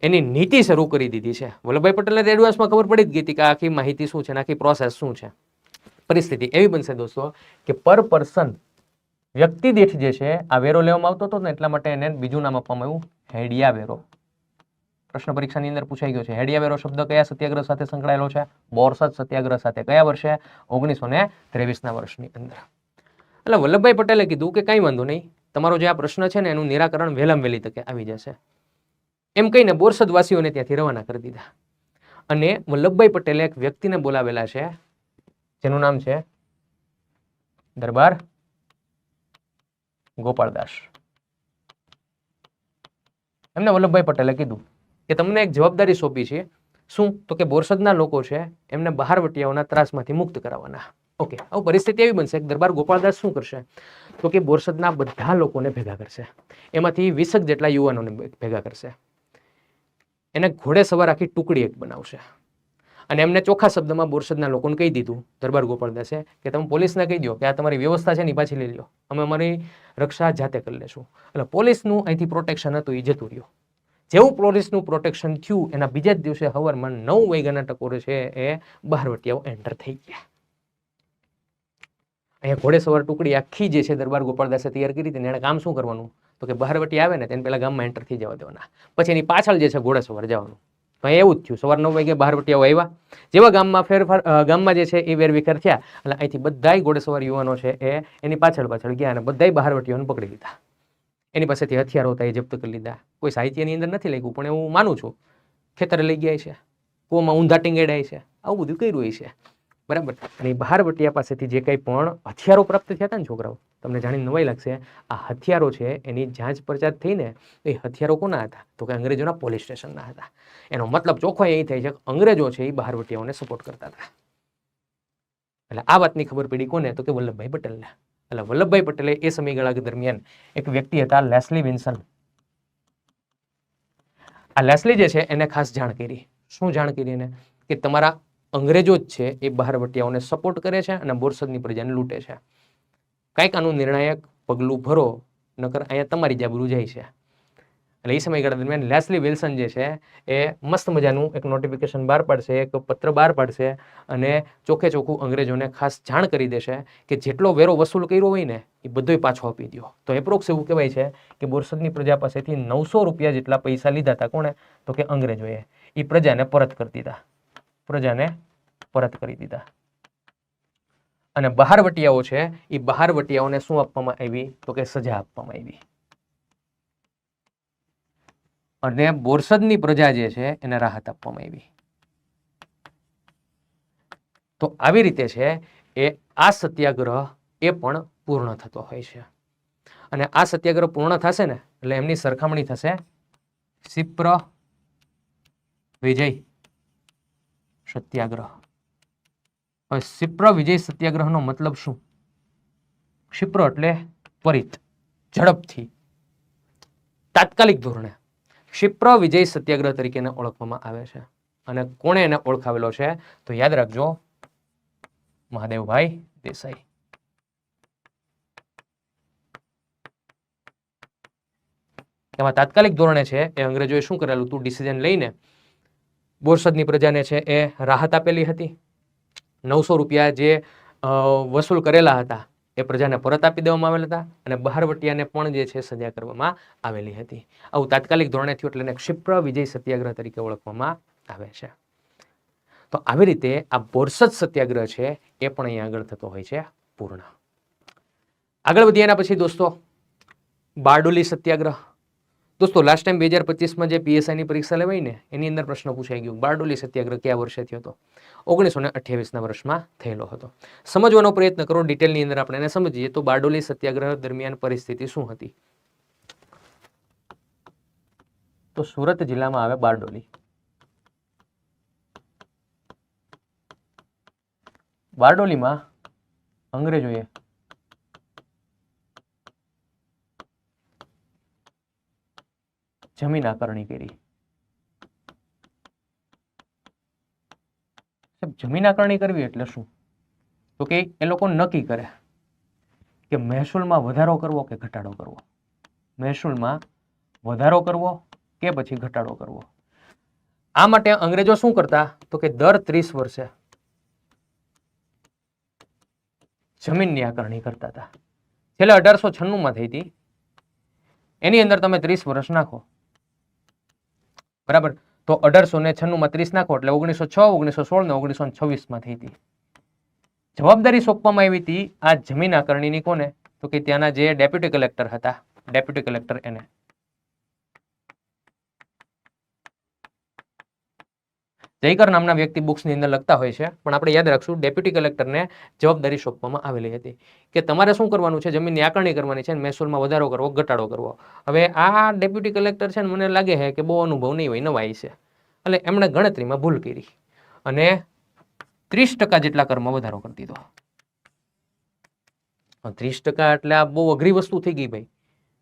એની નીતિ શરૂ કરી દીધી છે. વલ્લભભાઈ પટેલને એડવાન્સમાં ખબર પડી જ ગઈ હતી કે આખી માહિતી શું છે, આખી પ્રોસેસ શું છે. પરિસ્થિતિ એવી બનશે દોસ્તો કે પર પર્સન વ્યક્તિ દીઠ જે છે આ વેરો લેવામાં આવતો હતો ને, એટલા માટે એને બીજું નામ આપવામાં આવ્યું હેડિયા વેરો. પ્રશ્ન પરીક્ષાની અંદર પૂછાઈ ગયો છે. હેડિયા વેરો શબ્દ કયા સત્યાગ્રહ સાથે સંકળાયેલો છે? બોરસદ સત્યાગ્રહ સાથે. કયા વર્ષે? 1923ના વર્ષની અંદર. એટલે વલ્લભભાઈ પટેલે કીધું કે કંઈ વાંધો નહીં, તમારો જે આ પ્રશ્ન છે ને એનું નિરાકરણ વહેલામાં વહેલી તકે આવી જશે. એમ કહીને બોરસદ વાસીઓને ત્યાંથી રવાના કરી દીધા. અને વલ્લભભાઈ પટેલે એક વ્યક્તિને બોલાવેલા છે જેનું નામ છે દરબાર ગોપાળદાસ. એમને વલ્લભભાઈ પટેલે કીધું કે તમને એક જવાબદારી સોંપી છે. શું? તો કે બોરસદના લોકો છે એમને બહારવટીયાઓના ત્રાસમાંથી મુક્ત કરાવવાના. ઓકે, આવું પરિસ્થિતિ એવી બનશે કે દરબાર ગોપાળદાસ શું કરશે તો કે બોરસદના બધા લોકોને ભેગા કરશે, એમાંથી 20 જેટલા યુવાનોને ભેગા કરશે, એને ઘોડેસવાર આખી ટુકડી એક બનાવશે અને એમને ચોખ્ખા શબ્દમાં બોરસદના લોકોને કહી દીધું દરબાર ગોપાળદાસે કે તમે પોલીસને કહી દો કે આ તમારી વ્યવસ્થા છે ને પાછી લઈ લો, અમે અમારી રક્ષા જાતે કરી લેશું. એટલે પોલીસનું અહીંથી પ્રોટેક્શન હતું એ જતું રહ્યું. જેવું પોલીસનું પ્રોટેક્શન થયું એના બીજા જ દિવસે સવારમાં 9 વાગ્યાના ટકોરે છે એ બહારવટીયાઓ એન્ટર થઈ ગયા. અહીંયા ઘોડેસવાર ટુકડી આખી જે છે દરબાર ગોપાળદાસે તૈયાર કરી હતી. એને કામ શું કરવાનું તો કે બહારવટી આવે ને તેને પહેલા ગામમાં એન્ટર થઈ જવા દેવાના, પછી એની પાછળ જે છે ઘોડેસવાર જવાનું. તો એવું જ થયું. સવાર 9 વાગે બહારવટીયાઓ આવ્યા. જેવા ગામમાં જે છે એ વેરવિખેર થયા એટલે અહીંથી બધાય ઘોડેસવાર યુવાનો છે એ એની પાછળ ગયા અને બધાય બહારવટીયાઓને પકડી લીધા. એની પાસેથી હથિયારો હતા એ જપ્ત કરી લીધા. કોઈ સાહિત્યની અંદર નથી લખ્યું પણ એવું માનું છું ખેતરે લઈ ગયા છે, કોમાં ઊંધા ટીંગેડાય છે, આવું બધું કર્યું છે, બરાબર. અને બહારવટીયા પાસેથી જે કંઈ પણ હથિયારો પ્રાપ્ત થયા હતા ને છોકરાઓ, તમને જાણીને નવાઈ લાગશે, આ હથિયારો છે એની જાંચ પરચાત થઈને એ હથિયારો કોના હતા તો કે અંગ્રેજોના પોલીસ સ્ટેશનના હતા. એનો મતલબ ચોખ્ખો એ થાય છે કે અંગ્રેજો છે એ બહારવટીયાઓને સપોર્ટ કરતા હતા. એટલે આ વાતની ખબર પડી કોને તો કે વલ્લભભાઈ પટેલને. એટલે વલ્લભભાઈ પટેલે એ સમયગાળા દરમિયાન એક વ્યક્તિ હતા લેસ્લી વિન્સન. આ લેસ્લી જે છે એને ખાસ જાણ કરી. શું જાણ કરી એને? કે તમારા અંગ્રેજો જ છે એ બહારવટીયાઓને સપોર્ટ કરે છે અને બોરસદની પ્રજાને લૂંટે છે. કંઈક આનું નિર્ણાયક પગલું ભરો, નકર અહીંયા તમારી જાબરૂ જાય છે. એટલે એ સમયગાળા દરમિયાન લેસ્લી વિલ્સન જે છે એ મસ્ત મજાનું એક નોટિફિકેશન બહાર પાડશે, એક પત્ર બહાર પાડશે અને ચોખ્ખે ચોખ્ખું અંગ્રેજોને ખાસ જાણ કરી દેશે કે જેટલો વેરો વસૂલ કર્યો હોય ને એ બધોય પાછો આપી દો. તો એપ્રોક્સ એવું કહેવાય છે કે બોરસદની પ્રજા પાસેથી 900 રૂપિયા જેટલા પૈસા લીધા હતા. કોણે તો કે અંગ્રેજોએ. એ પ્રજાને પરત કરી દીધા. પરત કરી દીધા. અને બહારવટીયાઓ છે એ બહારવટીયાઓને શું આપવામાં આવી તો કે સજા આપવામાં આવી. અને બોરસદની પ્રજા જે છે એને રાહત આપવામાં આવી. તો આવી રીતે છે એ આ સત્યાગ્રહ એ પણ પૂર્ણ થતો હોય છે. અને આ સત્યાગ્રહ પૂર્ણ થશે ને એટલે એમની સરખામણી થશે ક્ષિપ્ર વિજય સત્યાગ્રહ. હવે ક્ષિપ્ર વિજય સત્યાગ્રહનો મતલબ શું? ક્ષિપ્ર એટલે ત્વરિત, ઝડપથી, તાત્કાલિક ધોરણે ક્ષિપ્ર વિજય સત્યાગ્રહ તરીકે ઓળખવામાં આવે છે. અને કોણે એને ઓળખાવેલો છે તો યાદ રાખજો, મહાદેવભાઈ દેસાઈ. એમાં તાત્કાલિક ધોરણે છે એ અંગ્રેજોએ શું કરેલું હતું? ડિસિઝન લઈને બોરસદની પ્રજાને છે એ રાહત આપેલી હતી. 900 રૂપિયા જે વસૂલ કરેલા હતા એ પ્રજાને પરત આપી દેવામાં આવેલા હતા અને બહારવટીયાને પણ જે છે સજા કરવામાં આવેલી હતી. આવું તાત્કાલિક ધોરણે થયું એટલે એને ક્ષિપ્ર વિજય સત્યાગ્રહ તરીકે ઓળખવામાં આવે છે. તો આવી રીતે આ બોરસદ સત્યાગ્રહ છે એ પણ અહીંયા આગળ થતો હોય છે પૂર્ણ. આગળ વધ્યા એના પછી દોસ્તો બારડોલી સત્યાગ્રહ. દોસ્તો લાસ્ટ ટાઈમ 2025માં જે પીએસઆઈની પરીક્ષા લેવાઈ ને એની અંદર પ્રશ્ન પૂછાઈ ગયું બારડોલી સત્યાગ્રહ કયા વર્ષે થયો હતો? 1928ના વર્ષમાં થયેલો હતો. સમજવાનો પ્રયત્ન કરો, ડિટેલની અંદર આપણે એને સમજીએ તો બારડોલી સત્યાગ્રહ દરમિયાન પરિસ્થિતિ શું હતી? તો સુરત જિલ્લામાં આવે બારડોલી. બારડોલીમાં અંગ્રેજોએ જમીન આકરણી કરી. જમીન આકરણી કરવી એટલે શું? તો કે એ લોકો નક્કી કરે કે મહેસૂલમાં વધારો કરવો કે ઘટાડો કરવો, મહેસૂલમાં વધારો કરવો કે પછી ઘટાડો કરવો. આ માટે અંગ્રેજો શું કરતા તો કે દર 30 વર્ષે જમીનની આકરણી કરતા હતા. છેલ્લે 1896માં થઈ હતી. એની અંદર તમે 30 વર્ષ નાખો, બરાબર? તો 1896માં 30 નાખો એટલે 1906, 1916 ને 1926માં થઈ હતી. જવાબદારી સોંપવામાં આવી હતી આ જમીન આકરણીની કોને? તો કે ત્યાંના જે ડેપ્યુટી કલેક્ટર હતા, ડેપ્યુટી કલેક્ટર એને. જયકર નામના વ્યક્તિ બુક્સની અંદર લખતા હોય છે, પણ આપણે યાદ રાખશું ડેપ્યુટી કલેક્ટરને જવાબદારી સોંપવામાં આવેલી હતી કે તમારે શું કરવાનું છે? જમીનની આકરણી કરવાની છે, મહેસૂલમાં વધારો કરવો, ઘટાડો કરવો. હવે આ ડેપ્યુટી કલેક્ટર છે ને મને લાગે છે કે બહુ અનુભવ નહીં હોય, નવાઈ છે, એટલે એમણે ગણતરીમાં ભૂલ કરી અને 30% જેટલા કરમાં વધારો કરી દીધો. 30% એટલે આ બહુ અઘરી વસ્તુ થઈ ગઈ ભાઈ,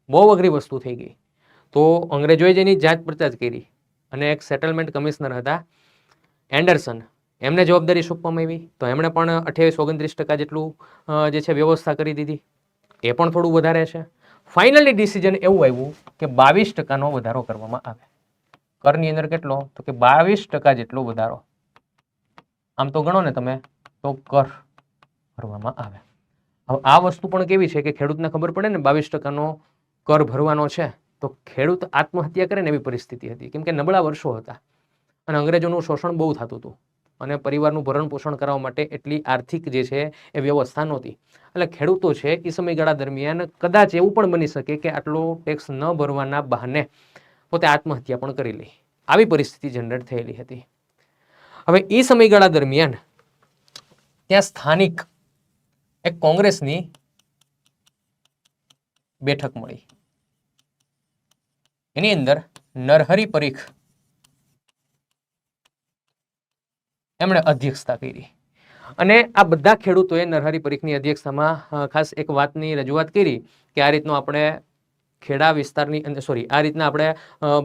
બહુ અઘરી વસ્તુ થઈ ગઈ. તો અંગ્રેજોએ જેની જાંચ પડતાલ કરી અને એક સેટલમેન્ટ કમિશનર હતા એન્ડરસન, એમને જવાબદારી સોંપવામાં આવી તો એમણે પણ 28-29% જેટલું જે છે વ્યવસ્થા કરી દીધી. એ પણ થોડું વધારે છે. ફાઇનલી ડિસિઝન એવું આવ્યું કે 22%નો વધારો કરવામાં આવે. કરની અંદર કેટલો? તો કે 22% જેટલો વધારો. આમ તો ગણો ને તમે તો કર ભરવામાં આવે. હવે આ વસ્તુ પણ કેવી છે કે ખેડૂતને ખબર પડે ને 22%નો કર ભરવાનો છે તો ખેડૂત આત્મહત્યા કરે ને એવી પરિસ્થિતિ હતી, કેમ કે નબળા વર્ષો હતા અને અંગ્રેજોનું શોષણ બહુ થતું હતું અને પરિવારનું ભરણ પોષણ કરવા માટે એટલી આર્થિક જે છે એ વ્યવસ્થા નહોતી. એટલે ખેડૂતો છે એ સમયગાળા દરમિયાન કદાચ એવું પણ બની શકે કે આટલો ટેક્સ ન ભરવાના બહાને પોતે આત્મહત્યા પણ કરી લે. આવી પરિસ્થિતિ જનરેટ થયેલી હતી. હવે એ સમયગાળા દરમિયાન ત્યાં સ્થાનિક એક કોંગ્રેસની બેઠક મળી. એની અંદર નરહરી પરીખ એમણે અધ્યક્ષતા કરી અને આ બધા ખેડૂતોએ નરહરી પરીખની અધ્યક્ષતામાં ખાસ એક વાતની રજૂઆત કરી કે આ રીતનો આપણે ખેડા વિસ્તારની અંદર આ રીતના આપણે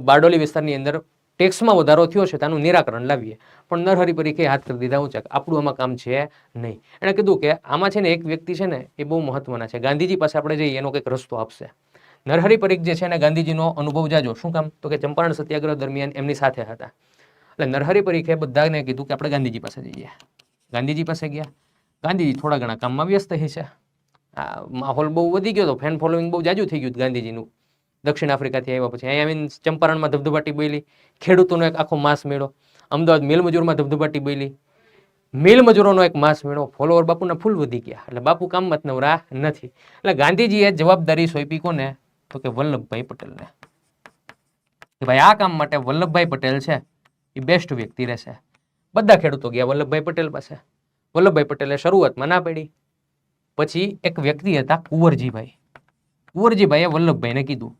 બારડોલી વિસ્તારની અંદર ટેક્સમાં વધારો થયો છે તેનું નિરાકરણ લાવીએ. પણ નરહરી પરીખે હાથ કરી દીધા ઊંચા, આપણું આમાં કામ છે નહીં. એણે કીધું કે આમાં છે ને એક વ્યક્તિ છે ને એ બહુ મહત્વના છે, ગાંધીજી પાસે આપણે જઈએ એનો કંઈક રસ્તો આપશે. નરહરી પરીખ જે છે ને ગાંધીજીનો અનુભવ જાજો. શું કામ? તો કે ચંપારણ સત્યાગ્રહ દરમિયાન એમની સાથે હતા. એટલે નરહરી પરીખે બધાને કીધું કે આપણે ગાંધીજી પાસે જઈએ. ગાંધીજી પાસે ગયા. ગાંધીજી થોડા ઘણા કામમાં વ્યસ્ત છે. આ માહોલ બહુ વધી ગયો હતો, ફેન ફોલોઈંગ બહુ જાજુ થઈ ગયું ગાંધીજીનું. દક્ષિણ આફ્રિકાથી આવ્યા પછી અહીંયા આવીને ચંપારણમાં ધબધબાટી બોલી, ખેડૂતોનો એક આખો માસ મેળો, અમદાવાદ મિલ મજૂરમાં ધબધબાટી બોલી, મિલ મજૂરોનો એક માસ મેળો. ફોલોવર બાપુના ફૂલ વધી ગયા, એટલે બાપુ કામમાં જ નવરા નથી. એટલે ગાંધીજીએ જવાબદારી સોંપી કોને? તો કે વલ્લભભાઈ પટેલને, કે ભાઈ આ કામ માટે વલ્લભભાઈ પટેલ છે એ બેસ્ટ વ્યક્તિ રહેશે. બધા ખેડૂતો ગયા વલ્લભભાઈ પટેલ પાસે. વલ્લભભાઈ પટેલે શરૂઆતમાં ના પાડી. પછી એક વ્યક્તિ હતા કુંવરજીભાઈ. કુંવરજીભાઈએ વલ્લભભાઈને કીધું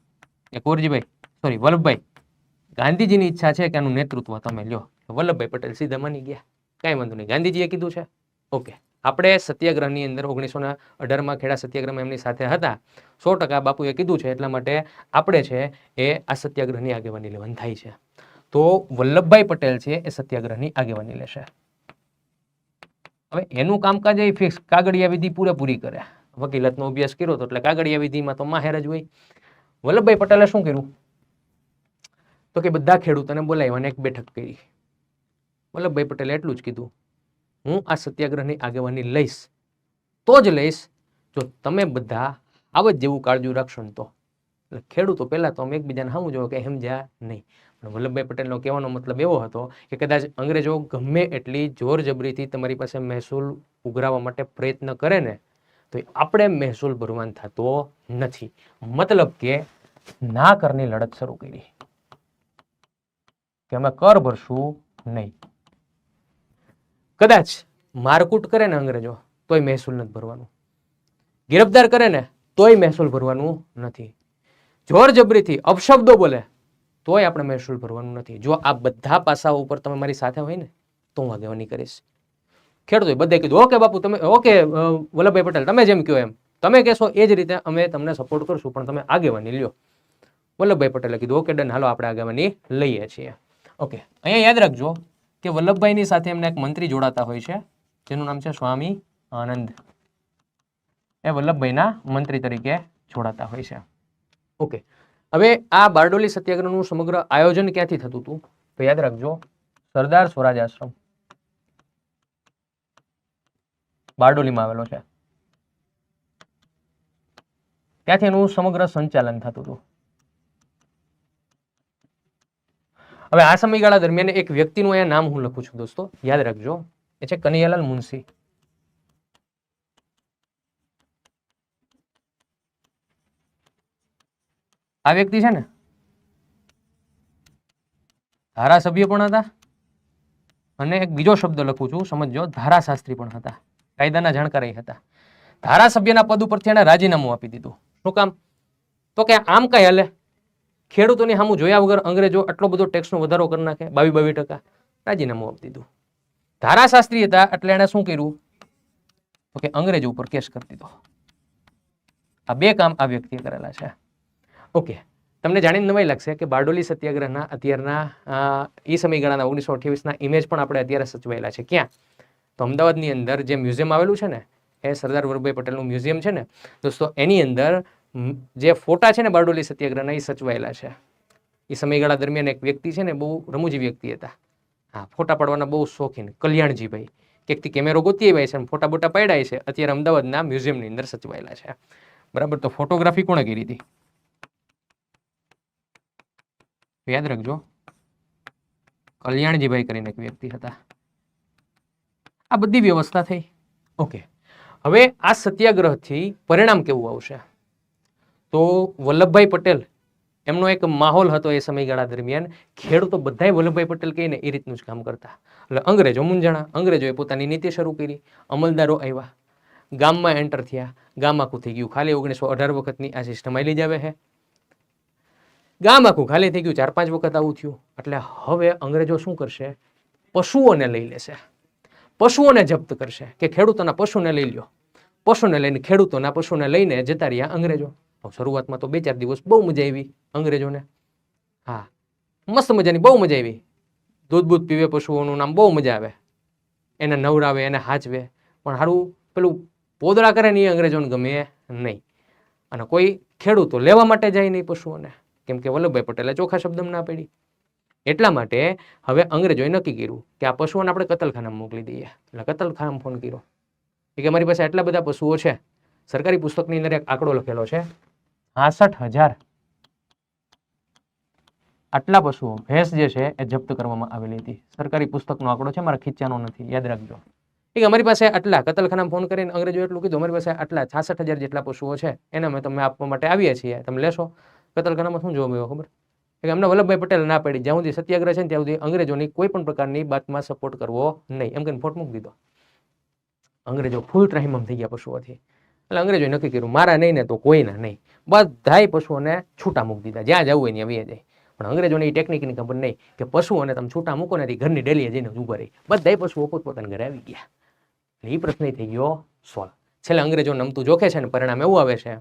કે વલ્લભભાઈ, ગાંધીજીની ઈચ્છા છે કે આનું નેતૃત્વ તમે લ્યો. વલ્લભભાઈ પટેલ સીધા માની ગયા, કાંઈ વાંધો નહીં, ગાંધીજીએ કીધું છે ઓકે. આપણે સત્યાગ્રહની અંદર 1918માં ખેડા સત્યાગ્રહમાં એમની સાથે હતા. 100% બાપુએ કીધું છે એટલા માટે આપણે છે એ આ સત્યાગ્રહની આગેવાની લેવાની થાય છે. તો વલ્લભભાઈ પટેલ છે એ સત્યાગ્રહની આગેવાની લેશે. હવે એનું કામકાજ એ ફિક્સ, કાગળિયા વિધિ પૂરેપૂરી કરે. વકીલાતનો અભ્યાસ કર્યો હતો એટલે કાગળિયા વિધિમાં તો માહેર જ હોય. વલ્લભભાઈ પટેલે શું કર્યું? તો કે બધા ખેડૂતોને બોલાવ્યા અને એક બેઠક કરી. વલ્લભભાઈ પટેલે એટલું જ કીધું, હું આ સત્યાગ્રહની આગેવાની લઈશ તો જ લઈશ જો તમે બધા આવત જેવું કાળજું રાખશો ને તો. એટલે ખેડૂતો પહેલા તો અમે એકબીજાને સામું જોયો કે સમજ્યા નહીં. પણ વલ્લભભાઈ પટેલનો કહેવાનો મતલબ એવો હતો કે કદાચ અંગ્રેજો ગમે એટલી જોર જબરીથી તમારી પાસે મહેસૂલ ઉઘરાવવા માટે પ્રયત્ન કરે ને તો આપણે મહેસૂલ ભરવાન થતો નથી. મતલબ કે ના કરની લડત શરૂ કરી કે અમે કર ભરશું નહીં. કદાચ મારકૂટ કરે ને અંગ્રેજો તોય મહેસૂલ નથી ભરવાનું, ગિરફ્તાર કરે ને તોય મહેસૂલ ભરવાનું નથી, જોર જબરીથી અપશબ્દો બોલે તોય આપણે મહેસૂલ ભરવાનું નથી. જો આ બધા પાસાઓ ઉપર તમે મારી સાથે હોય ને તો હું આગેવાની કરીશ. ખેડૂતોએ બધે કીધું ઓકે બાપુ તમે ઓકે વલ્લભભાઈ પટેલ તમે જેમ કહો એમ તમે કહેશો એ જ રીતે અમે તમને સપોર્ટ કરશું, પણ તમે આગેવાની લ્યો. વલ્લભભાઈ પટેલે કીધું ઓકે ડન, હાલો આપણે આગેવાની લઈએ છીએ. ઓકે, અહીંયા યાદ રાખજો કે વલ્લભભાઈની સાથે એમને એક મંત્રી જોડાતા હોય છે જેનું નામ છે સ્વામી આનંદ. એ વલ્લભભાઈના મંત્રી તરીકે જોડાતા હોય છે. ઓકે, હવે આ બારડોલી સત્યાગ્રહનું સમગ્ર આયોજન ક્યાંથી થતું હતું તો યાદ રાખજો સરદાર સ્વરાજ આશ્રમ બારડોલીમાં આવેલો છે, ત્યાંથી એનું સમગ્ર સંચાલન થતું હતું. હવે આ સમયગાળા દરમિયાન એક વ્યક્તિનું અહીંયા નામ હું લખું છું દોસ્તો, યાદ રાખજો, એ છે કનૈયાલાલ મુનશી. આ વ્યક્તિ છે ને ધારાસભ્ય પણ હતા અને એક બીજો શબ્દ લખું છું સમજો, ધારાશાસ્ત્રી પણ હતા, કાયદાના જાણકાર હતા. ધારાસભ્યના પદ ઉપરથી એને રાજીનામું આપી દીધું. શું કામ તો કે આમ કઈ હાલે, ખેડૂતોની સામું જોયા વગર અંગ્રેજો આટલો બધો ટેક્સનો વધારો કરી નાખે 22%, રાજીનામું આપી દીધું. ધારાશાસ્ત્રી હતા એટલે એને શું કર્યું તો કે અંગ્રેજો ઉપર કેસ કરી દીધો. આ બે કામ આ વ્યક્તિએ કરેલા છે. ઓકે, તમને જાણીને નવાઈ લાગશે કે બારડોલી સત્યાગ્રહના અત્યારના એ સમયગાળાના 1928ના ઇમેજ પણ આપણે અત્યારે સચવાયેલા છે. ક્યાં તો અમદાવાદની અંદર જે મ્યુઝિયમ આવેલું છે ને એ સરદાર વલ્લભભાઈ પટેલનું મ્યુઝિયમ છે ને દોસ્તો, એની અંદર જે ફોટા છે ને બારડોલી સત્યાગ્રહના એ સચવાયેલા છે. એ સમયગાળા દરમિયાન એક વ્યક્તિ છે ને બહુ રમૂજી વ્યક્તિ હતા, હા, ફોટા પાડવાના બહુ શોખીન, કલ્યાણજીભાઈ, ક્યાંકથી કેમેરો ગોતી આવ્યા છે, ફોટા બોટા પાડ્યા છે, અત્યારે અમદાવાદના મ્યુઝિયમની અંદર સચવાયેલા છે. બરાબર, તો ફોટોગ્રાફી કોણે કરી હતી યાદ રાખજો, કલ્યાણજીભાઈ કરીને એક વ્યક્તિ હતા. આ બધી વ્યવસ્થા થઈ. ઓકે, હવે આ સત્યાગ્રહથી પરિણામ કેવું આવશે તો વલ્લભભાઈ પટેલ એમનો એક માહોલ હતો એ સમયગાળા દરમિયાન, ખેડૂતો બધાય વલ્લભભાઈ પટેલ કહીને એ રીતનું જ કામ કરતા. એટલે અંગ્રેજો મૂંઝાણા, અંગ્રેજોએ પોતાની નીતિ શરૂ કરી, અમલદારો આવ્યા, ગામમાં એન્ટર થયા, ગામ આખું થઈ ગયું ખાલી. 1918 વખતની આ સિસ્ટમ આલી જ આવે છે, ગામ આખું ખાલી થઈ ગયું, 4-5 વખત આવું થયું. એટલે હવે અંગ્રેજો શું કરશે, પશુઓને લઈ લેશે, પશુઓને જપ્ત કરશે કે ખેડૂતોના પશુને લઈ લ્યો. પશુને લઈને ખેડૂતોના પશુને લઈને જતા રહ્યા અંગ્રેજો. શરૂઆતમાં તો 2-4 દિવસ બહુ મજા આવી અંગ્રેજોને, હા મસ્ત મજાની બહુ મજા આવી, દૂધ પીવે, પશુઓનું નામ બહુ મજા આવે, એને નવરાવે, એને હાચવે, પણ સારું પેલું પોદળા કરે ને એ અંગ્રેજોને ગમે નહીં. અને કોઈ ખેડૂતો લેવા માટે જાય નહીં પશુઓને, કેમ કે વલ્લભભાઈ પટેલે ચોખ્ખા શબ્દમાં ના પાડી. એટલા માટે હવે અંગ્રેજોએ નક્કી કર્યું કે આ પશુઓને આપણે કતલખાનામાં મોકલી દઈએ. એટલે કતલખાનામાં ફોન કર્યો કે અમારી પાસે આટલા બધા પશુઓ છે. સરકારી પુસ્તકની અંદર એક આંકડો લખેલો છે, 65,000 આટલા પશુઓ, ભેંસ જે છે એ જપ્ત કરવામાં આવેલી હતી. સરકારી પુસ્તકનો આંકડો છે, મારા ખીચાનો નથી, યાદ રાખજો. કે અમારી પાસે આટલા, કતલખાનામાં ફોન કરીને અંગ્રેજો એટલું કીધું અમારી પાસે આટલા 66,000 જેટલા પશુઓ છે, એને અમે તમને આપવા માટે આવીએ છીએ, તમે લેશો. કતલખાનામાં શું જોવા મળ્યો ખબર કે અમને વલ્લભભાઈ પટેલ ના પાડી, જ્યાં સુધી સત્યાગ્રહ છે ને ત્યાં સુધી અંગ્રેજોની કોઈ પણ પ્રકારની બાતમાં સપોર્ટ કરવો નહીં, એમ કહીને ફોટ મૂકી દીધો. અંગ્રેજો ફૂલ ત્રાહિમામ થઈ ગયા પશુઓથી. એટલે અંગ્રેજોએ નક્કી કર્યું મારા નહીં ને તો કોઈના નહીં, બધાય પશુઓને છૂટા મૂકી દીધા, જ્યાં જવું હોય ત્યાં વહી જાય. પણ અંગ્રેજોને એ ટેકનિકની ખબર નહીં કે પશુઓને તમે છૂટા મૂકો ને ઘરની ડેલીએ જઈને ઉભા રહી, બધાય પશુઓ પોતપોતાના ઘરે આવી ગયા. એ પ્રશ્ન થઈ ગયો સોલ્વ. છેલ્લે અંગ્રેજો નમતું જોખે છે ને પરિણામ એવું આવે છે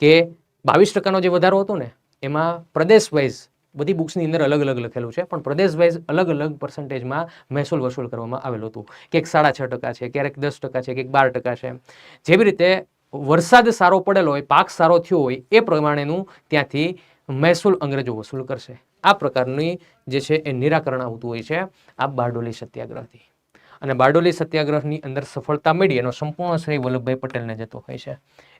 કે 22% જે વધારો હતો ને એમાં પ્રદેશ વાઇઝ બધી બુક્સની અંદર અલગ અલગ લખેલું છે, પણ પ્રદેશ વાઇઝ અલગ અલગ પર્સન્ટેજમાં મહેસૂલ વસૂલ કરવામાં આવેલું હતું. ક્યાંક 6.5% છે, ક્યારેક 10% છે, ક્યાંક 12% છે. જેવી રીતે વરસાદ સારો પડેલો હોય, પાક સારો થયો હોય એ પ્રમાણેનું ત્યાંથી મહેસૂલ અંગ્રેજો વસૂલ કરશે. આ પ્રકારની જે છે એ નિરાકરણ આવતું હોય છે આ બારડોલી સત્યાગ્રહથી. અને બારડોલી સત્યાગ્રહની અંદર સફળતા મળી એનો સંપૂર્ણ શ્રેય વલ્લભભાઈ પટેલને જતો હોય છે.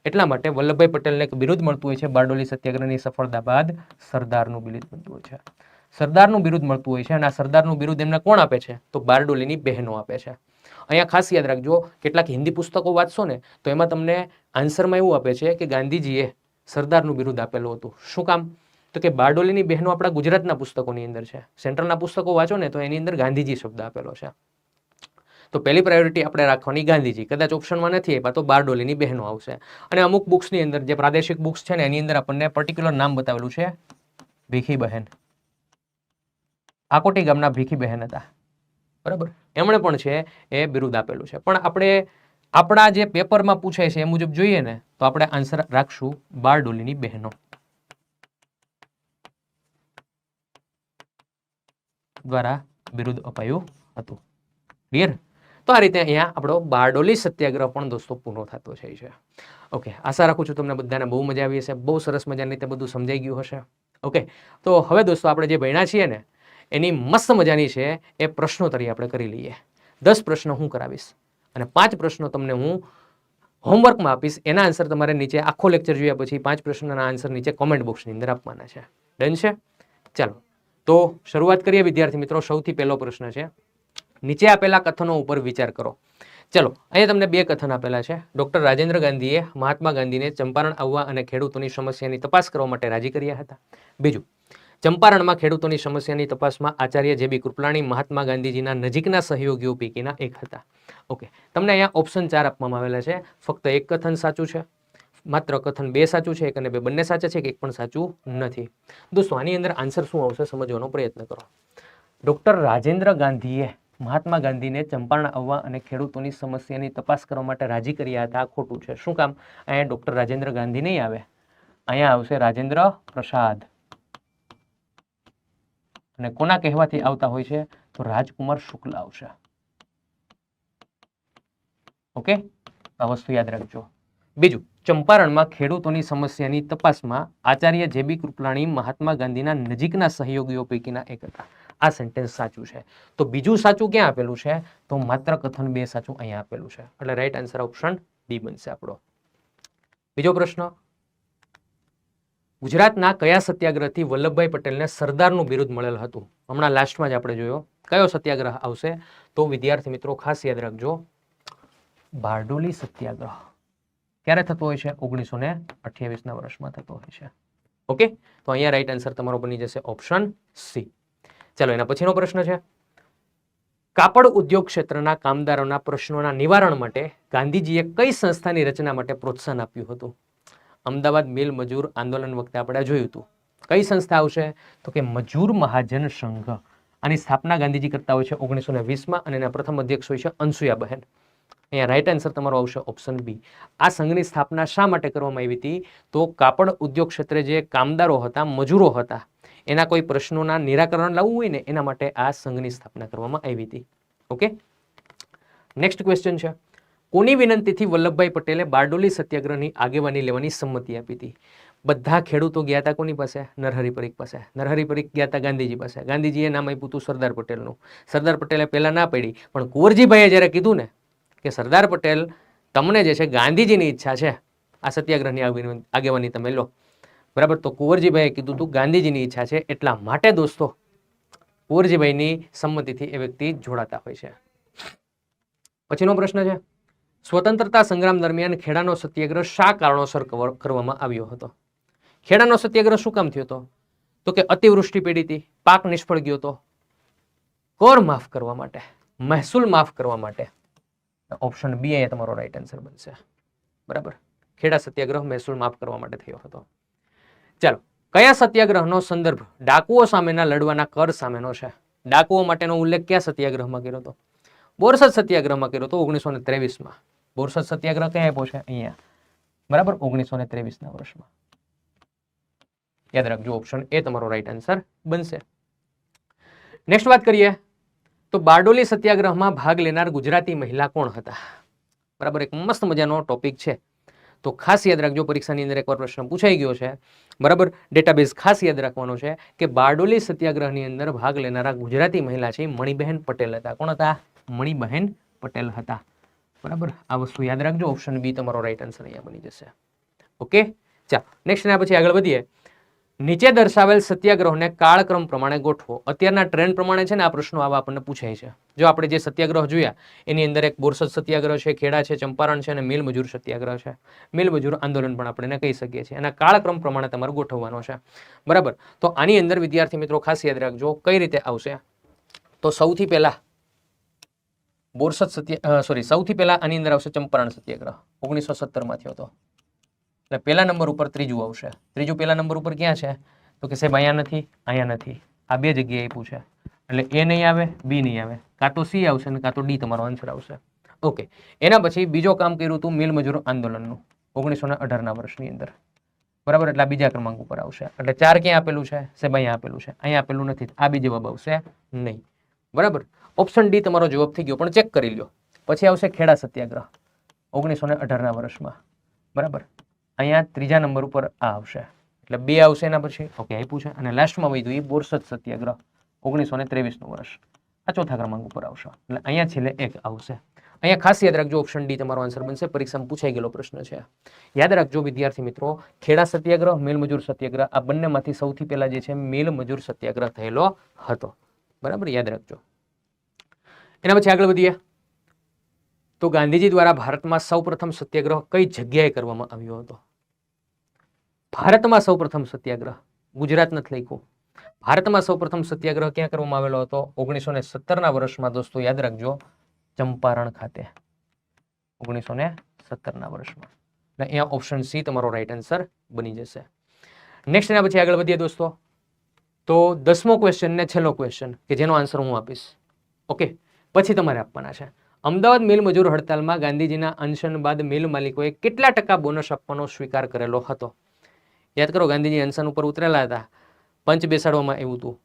એટલા માટે વલ્લભભાઈ પટેલને એક બિરુદ મળતું હોય છે બારડોલી સત્યાગ્રહની સફળતા બાદ, સરદારનું બિરુદ મળતું હોય છે. સરદારનું બિરુદ મળતું હોય છે અને આ સરદારનું બિરુદ એમને કોણ આપે છે તો બારડોલીની બહેનો આપે છે. અહીંયા ખાસ યાદ રાખજો, કેટલાક હિન્દી પુસ્તકો વાંચશો ને તો એમાં તમને આન્સરમાં એવું આપે છે કે ગાંધીજીએ સરદારનું બિરુદ આપેલું હતું. શું કામ? તો કે બારડોલીની બહેનો આપણા ગુજરાતના પુસ્તકોની અંદર છે. સેન્ટ્રલના પુસ્તકો વાંચો ને તો એની અંદર ગાંધીજી શબ્દ આપેલો છે. તો પહેલી પ્રાયોરિટી આપણે રાખવાની ગાંધીજી. કદાચ ઓપ્શનમાં નથી આપ્યા તો બારડોલીની બહેનો આવશે. અને અમુક બુક્સની અંદર જે પ્રાદેશિક બુક્સ છે ને એની અંદર આપણને પર્ટિક્યુલર નામ બતાવેલું છે, ભીખી બહેન. આકોટી ગામના ભીખી બહેન હતા, બરાબર. એમણે પણ છે એ બિરુદ આપેલું છે. પણ આપણે આપણા જે પેપરમાં પૂછાય છે એ મુજબ જોઈએ ને તો આપણે આન્સર રાખશું બારડોલીની બહેનો દ્વારા બિરુદ અપાયું હતું. ક્લિયર? તો આ રીતે અહીંયા આપણો બારડોલી સત્યાગ્રહ પણ દોસ્તો પૂર્ણ થતો છે. ઓકે, આશા રાખું છું તમને બધાને બહુ મજા આવી હશે, બહુ સરસ મજાની રીતે બધું સમજાઈ ગયું હશે. ઓકે, તો હવે દોસ્તો આપણે જે ભણ્યા છીએ ને એની મસ્ત મજાની છે એ પ્રશ્નોત્તરી આપણે કરી લઈએ. 10 પ્રશ્નો હું કરાવીશ અને 5 પ્રશ્નો તમને હું હોમવર્કમાં આપીશ. એના આન્સર તમારે નીચે આખો લેક્ચર જોયા પછી 5 પ્રશ્નોના આન્સર નીચે કોમેન્ટ બોક્સની અંદર આપવાના છે. ડન છે? ચાલો તો શરૂઆત કરીએ વિદ્યાર્થી મિત્રો. સૌથી પહેલો પ્રશ્ન છે, નીચે આપેલા કથનો ઉપર વિચાર કરો. ચલો, અહીંયા તમને 2 કથન આપેલા છે. ડોક્ટર રાજેન્દ્ર ગાંધીએ મહાત્મા ગાંધીને ચંપારણ આવવા અને ખેડૂતોની સમસ્યાની તપાસ કરવા માટે રાજી કર્યા હતા. બીજું, ચંપારણમાં ખેડૂતોની સમસ્યાની તપાસમાં આચાર્ય જે બી કૃપલાણી મહાત્મા ગાંધીજીના નજીકના સહયોગીઓ પૈકીના એક હતા. ઓકે, તમને અહીંયા ઓપ્શન 4 આપવામાં આવેલા છે. ફક્ત એક કથન સાચું છે, માત્ર કથન 2 સાચું છે, એક અને 2 બંને સાચા છે, કે એક પણ સાચું નથી. દોસ્તો આની અંદર આન્સર શું આવશે સમજવાનો પ્રયત્ન કરો. ડોક્ટર રાજેન્દ્ર ગાંધીએ મહાત્મા ગાંધીને ચંપારણ આવવા અને ખેડૂતોની સમસ્યાની તપાસ કરવા માટે રાજી કર્યા હતા. આ ખોટું છે. શું કામ? અહીંયા ડોક્ટર રાજેન્દ્ર ગાંધી નહીં આવે, અહીંયા આવશે રાજેન્દ્ર પ્રસાદ. અને કોના કહેવાથી આવતા હોય છે? તો રાજકુમાર શુક્લ આવશે. ઓકે, આ વસ્તુ યાદ રાખજો. બીજું, ચંપારણમાં ખેડૂતોની સમસ્યાની તપાસમાં આચાર્ય જે બી કૃપલાણી મહાત્મા ગાંધીના નજીકના સહયોગીઓ પૈકીના એક હતા. આ સેન્ટેન્સ સાચું છે. તો બીજું સાચું ક્યાં આપેલું છે? તો માત્ર કથન 2 સાચું અહીંયા આપેલું છે. એટલે રાઈટ આન્સર ઓપ્શન ડી બનશે આપણો. બીજો પ્રશ્ન, ગુજરાતના કયા સત્યાગ્રહથી વલ્લભભાઈ પટેલને સરદારનું બિરુદ મળેલ હતું? હમણાં લાસ્ટમાં જ આપણે જોયો. કયો સત્યાગ્રહ આવશે? તો વિદ્યાર્થી મિત્રો ખાસ યાદ રાખજો, બારડોલી સત્યાગ્રહ. ક્યારે થતો હોય છે? 1928ના વર્ષમાં થતો હોય છે. ઓકે, તો અહીંયા રાઈટ આન્સર તમારો બની જશે ઓપ્શન સી. ચાલો, એના પછીનો પ્રશ્ન છે, કાપડ ઉદ્યોગ ક્ષેત્રના કામદારોના પ્રશ્નોના નિવારણ માટે ગાંધીજીએ કઈ સંસ્થાની રચના માટે પ્રોત્સાહન આપ્યું હતું? અમદાવાદ મિલ મજૂર આંદોલન વખતે આપણે જોયું હતું. કઈ સંસ્થા આવશે? તો કે મજૂર મહાજન સંઘ. આની સ્થાપના ગાંધીજી કરતા હોય છે 1920માં અને એના પ્રથમ અધ્યક્ષ હોય છે અનસુયાબહેન. અહીંયા રાઈટ આન્સર તમારો આવશે ઓપ્શન બી. આ સંઘની સ્થાપના શા માટે કરવામાં આવી હતી? તો કાપડ ઉદ્યોગ ક્ષેત્રે જે કામદારો હતા, મજૂરો હતા, એના કોઈ પ્રશ્નોના નિરાકરણ લાવવું હોય ને એના માટે આ સંઘની સ્થાપના કરવામાં આવી હતી. ઓકે, નેક્સ્ટ ક્વેશ્ચન છે, કોની વિનંતીથી વલ્લભભાઈ પટેલે બારડોલી સત્યાગ્રહની આગેવાની લેવાની સંમતિ આપી હતી? બધા ખેડૂતો ગયા હતા કોની પાસે? નરહરી પરીખ પાસે. નરહરી પરીખ ગયા હતા ગાંધીજી પાસે. ગાંધીજીએ નામ આપ્યું હતું સરદાર પટેલનું. સરદાર પટેલે પહેલા ના પાડી, પણ કુંવરજીભાઈએ જ્યારે કીધું ને કે સરદાર પટેલ તમને જે છે ગાંધીજીની ઈચ્છા છે આ સત્યાગ્રહની આગેવાની તમે લો, બરાબર, તો કુંવરજીભાઈએ કીધું હતું ગાંધીજીની ઈચ્છા છે, એટલા માટે દોસ્તો કુંવરજીભાઈની સંમતિથી એ વ્યક્તિ જોડાતા હોય છે. પછીનો પ્રશ્ન છે, સ્વતંત્રતા સંગ્રામ દરમિયાન ખેડાનો સત્યાગ્રહ શા કારણોસર કરવામાં આવ્યો હતો? ખેડાનો સત્યાગ્રહ શું કામ થયો હતો? તો કે અતિવૃષ્ટિ પડી હતી, પાક નિષ્ફળ ગયો હતો, કર માફ કરવા માટે, મહેસૂલ માફ કરવા માટે. ઓપ્શન બી અહીંયા તમારો રાઈટ આન્સર બનશે. બરાબર, ખેડા સત્યાગ્રહ મહેસૂલ માફ કરવા માટે થયો હતો. ચાલો, કયા સત્યાગ્રહનો સંદર્ભ ડાકુઓ સામેના લડવાના કર સામેનો છે? ડાકુઓ માટેનો ઉલ્લેખ કયા સત્યાગ્રહમાં કર્યો હતો? બોરસદ સત્યાગ્રહમાં કર્યો હતો 1923માં. બોરસદ સત્યાગ્રહ ક્યાં આપ્યો છે? અહીંયા. બરાબર, 1923ના વર્ષમાં. યાદ રાખજો, ઓપ્શન એ તમારો રાઈટ આન્સર બનશે. નેક્સ્ટ વાત કરીએ તો બારડોલી સત્યાગ્રહમાં ભાગ લેનાર ગુજરાતી મહિલા કોણ હતા? બરાબર, એક મસ્ત મજાનો ટોપિક છે, તો ખાસ યાદ રાખજો. પરીક્ષાની અંદર એકવાર પ્રશ્ન પૂછાઈ ગયો છે. બરાબર, ડેટાબેઝ ખાસ યાદ રાખવાનો છે કે બારડોલી સત્યાગ્રહની અંદર ભાગ લેનારા ગુજરાતી મહિલા છે મણિબહેન પટેલ હતા. કોણ હતા? મણિબહેન પટેલ હતા. બરાબર, આ વસ્તુ યાદ રાખજો. ઓપ્શન બી તમારો રાઈટ આન્સર અહીંયા બની જશે. ઓકે, ચાલો નેક્સ્ટ એના પછી આગળ વધીએ નીચે દર્શાવેલ સત્યાગ્રહને કાળક્રમ પ્રમાણે ગોઠવો. અત્યારના ટ્રેન્ડ પ્રમાણે છે ને આ પ્રશ્નો આવા આપણને પૂછાય છે. જો આપણે જે સત્યાગ્રહ જોયા એની અંદર એક બોરસદ સત્યાગ્રહ છે, ખેડા છે, ચંપારણ છે અને મિલ મજૂર સત્યાગ્રહ છે. મિલ મજૂર આંદોલન પણ આપણે કહી શકીએ છીએ. એના કાળક્રમ પ્રમાણે તમારે ગોઠવવાનો છે. બરાબર. તો આની અંદર વિદ્યાર્થી મિત્રો ખાસ યાદ રાખજો કઈ રીતે આવશે. તો સૌથી પહેલા બોરસદ સૌથી પહેલા આની અંદર આવશે ચંપારણ સત્યાગ્રહ 1917 માં થયો હતો. એટલે પહેલા નંબર ઉપર ત્રીજું આવશે. ત્રીજું પહેલા નંબર ઉપર ક્યાં છે? તો કે સાહેબ અહીંયા નથી, અહીંયા નથી, આ બે જગ્યાએ પૂછે. એટલે એ નહીં આવે, બી નહીં આવે, કાં તો સી આવશે ને કાં તો ડી તમારો આન્સર આવશે. ઓકે. એના પછી બીજો કામ કર્યું હતું મિલ મજૂર આંદોલનનું 1918ના વર્ષની અંદર. બરાબર. એટલે બીજા ક્રમાંક ઉપર આવશે. એટલે 4 ક્યાં આપેલું છે? સાહેબ અહીંયા આપેલું છે, અહીંયા આપેલું નથી. આ બી જવાબ આવશે નહીં. બરાબર. ઓપ્શન ડી તમારો જવાબ થઈ ગયો, પણ ચેક કરી લો. પછી આવશે ખેડા સત્યાગ્રહ 1918ના વર્ષમાં. બરાબર. અહીંયા ત્રીજા નંબર ઉપર આ આવશે. એટલે 2 આવશે એના પછી. ઓકે, આપ્યું છે. અને લાસ્ટમાં વધ્યું એ બોરસદ સત્યાગ્રહ 1923નું વર્ષ. આ ચોથા ક્રમાંક ઉપર આવશે. એટલે અહીંયા છેલ્લે 1 આવશે. અહીંયા ખાસ યાદ રાખજો ઓપ્શન ડી તમારો આન્સર બનશે. પરીક્ષામાં પૂછાઈ ગયેલો પ્રશ્ન છે. યાદ રાખજો વિદ્યાર્થી મિત્રો, ખેડા સત્યાગ્રહ, મિલ મજૂર સત્યાગ્રહ આ બંનેમાંથી સૌથી પહેલા જે છે મિલ મજૂર સત્યાગ્રહ થયેલો હતો. બરાબર, યાદ રાખજો. એના પછી આગળ વધીએ તો ગાંધીજી દ્વારા ભારતમાં સૌપ્રથમ સત્યાગ્રહ કઈ જગ્યાએ કરવામાં આવ્યો હતો? ભારતમાં સૌપ્રથમ સત્યાગ્રહ, ગુજરાત નથી લખ્યું. ભારતમાં સૌપ્રથમ સત્યાગ્રહ ક્યાં કરવામાં આવેલો હતો? 1917ના વર્ષમાં દોસ્તો યાદ રાખજો, ચંપારણ ખાતે 1917ના વર્ષમાં. એટલે અહીંયા ઓપ્શન સી તમારો રાઈટ આન્સર બની જશે. નેક્સ્ટ એના પછી આગળ વધીએ દોસ્તો તો 10મો ક્વેશ્ચન ને છેલ્લો ક્વેશ્ચન કે જેનો આન્સર હું આપીશ. ઓકે, પછી તમારે આપવાના છે. અમદાવાદ મિલ મજૂર હડતાલમાં ગાંધીજીના અનશન બાદ મિલ માલિકોએ કેટલા ટકા બોનસ આપવાનો સ્વીકાર કરેલો હતો? યાદ કરો, ગાંધીજી અનશન ઉપર ઉતરેલા હતા, પંચ બેસાડવામાં આવ્યું હતું.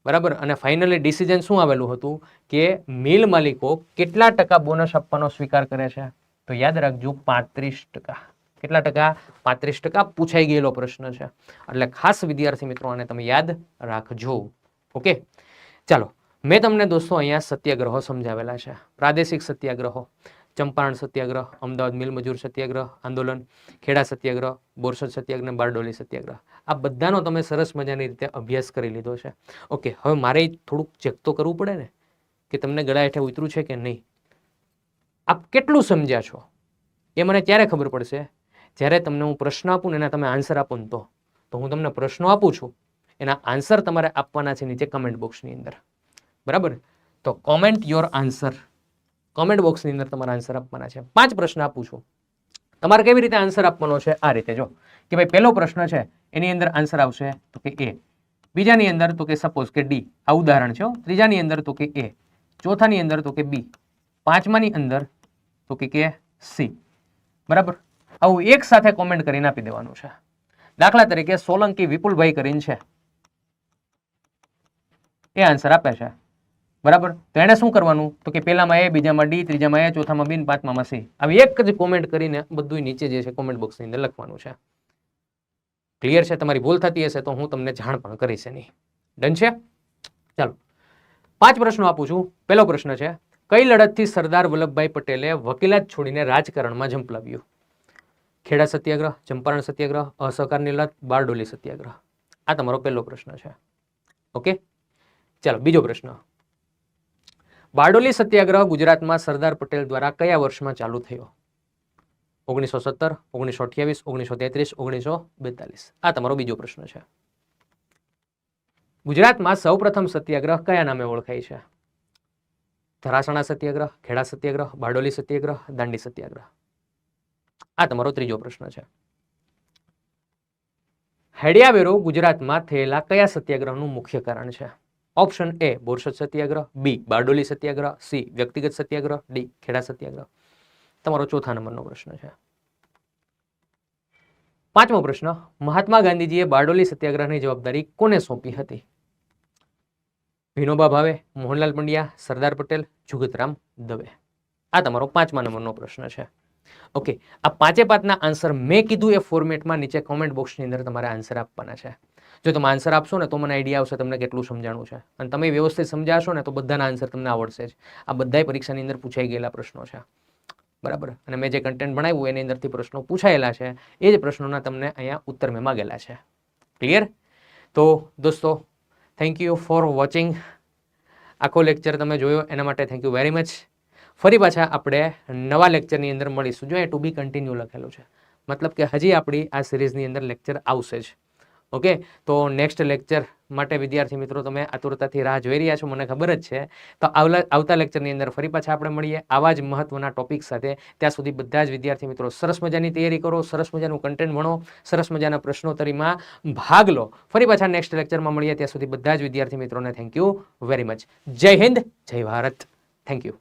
બરાબર. અને ફાઇનલી ડિસિઝન શું આવેલું હતું કે મિલ માલિકો કેટલા ટકા બોનસ આપવાનો સ્વીકાર કરે છે? તો યાદ રાખજો 35%. કેટલા ટકા? 35%. પૂછાઈ ગયેલો પ્રશ્ન છે. એટલે ખાસ વિદ્યાર્થી મિત્રો આને તમે યાદ રાખજો. ઓકે, ચાલો. મેં તમને દોસ્તો અહીંયા સત્યાગ્રહો સમજાવેલા છે. પ્રાદેશિક સત્યાગ્રહો, ચંપારણ સત્યાગ્રહ, અમદાવાદ મિલ મજૂર સત્યાગ્રહ આંદોલન, ખેડા સત્યાગ્રહ, બોરસદ સત્યાગ્રહ, બારડોલી સત્યાગ્રહ. આ બધાનો તમે સરસ મજાની રીતે અભ્યાસ કરી લીધો છે. ઓકે, હવે મારે થોડુંક ચેક તો કરવું પડે ને કે તમને ગળા હેઠે ઉતર્યું છે કે નહીં. આપ કેટલું સમજ્યા છો એ મને ત્યારે ખબર પડશે જ્યારે તમને હું પ્રશ્ન આપું ને એના તમે આન્સર આપો ને તો હું તમને પ્રશ્નો આપું છું, એના આન્સર તમારે આપવાના છે નીચે કમેન્ટ બોક્સની અંદર. બરાબર. તો કોમેન્ટ યોર આન્સર, કોમેન્ટ બોક્સની અંદર તમારા આન્સર આપવાના છે. 5 પ્રશ્ન આપું છું, તમારે કેવી રીતે આન્સર આપવાનો છે? આ રીતે જો કે ભાઈ પહેલો પ્રશ્ન છે એની અંદર આન્સર આવશે તો કે એ, બીજાની અંદર તો કે સપોઝ કે ડી, આ ઉદાહરણ છે. ત્રીજાની અંદર તો કે એ, ચોથાની અંદર તો કે બી, પાંચમાની અંદર તો કે સી. બરાબર. આવું એક સાથે કોમેન્ટ કરીને આપી દેવાનું છે. દાખલા તરીકે સોલંકી વિપુલભાઈ કરીને છે, એ આન્સર આપે છે. બરાબર. તો એને શું કરવાનું તો કે પહેલામાં એ, બીજામાં ડી, ત્રીજામાં એ, ચોથામાં બી, પાંચમામાં સી. આવી એક જ કોમેન્ટ કરીને બધું નીચે જે છે કોમેન્ટ બોક્સની અંદર લખવાનું છે. ક્લિયર છે? તમારી ભૂલ થતી હશે તો હું તમને જાણ પણ કરીશ નહીં. ડન છે? ચાલો, 5 પ્રશ્નો આપું છું. પહેલો પ્રશ્ન છે, કઈ લડતથી સરદાર વલ્લભભાઈ પટેલે વકીલાત છોડીને રાજકારણમાં ઝંપલાવ્યું? ખેડા સત્યાગ્રહ, ચંપારણ સત્યાગ્રહ, અસહકારની લડત, બારડોલી સત્યાગ્રહ. આ તમારો પહેલો પ્રશ્ન છે. ઓકે, ચાલો બીજો પ્રશ્ન, બારડોલી સત્યાગ્રહ ગુજરાતમાં સરદાર પટેલ દ્વારા કયા વર્ષમાં ચાલુ થયો? 1917, 1928, 1933, 1942. આ તમારો બીજો પ્રશ્ન છે. ગુજરાતમાં સૌપ્રથમ સત્યાગ્રહ કયા નામે ઓળખાય છે? ધરાસણા સત્યાગ્રહ, ખેડા સત્યાગ્રહ, બારડોલી સત્યાગ્રહ, દાંડી સત્યાગ્રહ. આ તમારો ત્રીજો પ્રશ્ન છે. હેડિયાવેરો ગુજરાતમાં થયેલા કયા સત્યાગ્રહનું મુખ્ય કારણ છે? Option A Borsad Satyagraha, B Bardoli Satyagraha, C વ્યક્તિગત સત્યાગ્રહ, ડી ખેડા સત્યાગ્રહ. તમારો ચોથા નંબરનો પ્રશ્ન છે. 5મો પ્રશ્ન, મહાત્મા ગાંધીજીએ બારડોલી સત્યાગ્રહની જવાબદારી કોને સોંપી હતી? વિનોબા ભાવે, મોહનલાલ પંડ્યા, સરદાર પટેલ, જુગતરામ દવે. આ તમારો 5મા નંબરનો પ્રશ્ન છે. ઓકે, આ 5ના આન્સર મેં કીધું એ ફોર્મેટમાં નીચે કોમેન્ટ બોક્સની અંદર તમારે આન્સર આપવાના છે. જો તમે આન્સર આપશો ને તો મને આઈડિયા આવશે તમને કેટલું સમજાણું છે, અને તમે વ્યવસ્થિત સમજાશો ને તો બધાના આન્સર તમને આવડશે જ. આ બધાય પરીક્ષાની અંદર પૂછાઈ ગયેલા પ્રશ્નો છે. બરાબર. અને મેં જે કન્ટેન્ટ બનાવ્યું એની અંદરથી પ્રશ્નો પૂછાયેલા છે, એ જ પ્રશ્નોના તમને અહીંયા ઉત્તર મેં માગેલા છે. ક્લિયર? તો દોસ્તો, થેન્ક યુ ફોર વોચિંગ. આખો લેક્ચર તમે જોયો એના માટે થેન્ક યુ વેરી મચ. ફરી પાછા આપણે નવા લેક્ચરની અંદર મળીશું. જો એ ટુ બી કન્ટિન્યુ લખેલું છે, મતલબ કે હજી આપણી આ સિરીઝની અંદર લેક્ચર આવશે જ. ઓકે, તો નેક્સ્ટ લેક્ચર માટે વિદ્યાર્થી મિત્રો તમે આતુરતાથી રાહ જોઈ રહ્યા છો, મને ખબર જ છે. તો આવતા લેક્ચરની અંદર ફરી પાછા આપણે મળીએ આવા જ મહત્વના ટોપિક સાથે. ત્યાં સુધી બધા જ વિદ્યાર્થી મિત્રો સરસ મજાની તૈયારી કરો, સરસ મજાનું કન્ટેન્ટ ભણો, સરસ મજાના પ્રશ્નોત્તરીમાં ભાગ લો. ફરી પાછા નેક્સ્ટ લેક્ચરમાં મળીએ. ત્યાં સુધી બધા જ વિદ્યાર્થી મિત્રોને થેન્ક યુ વેરી મચ. જય હિન્દ, જય ભારત. Thank you.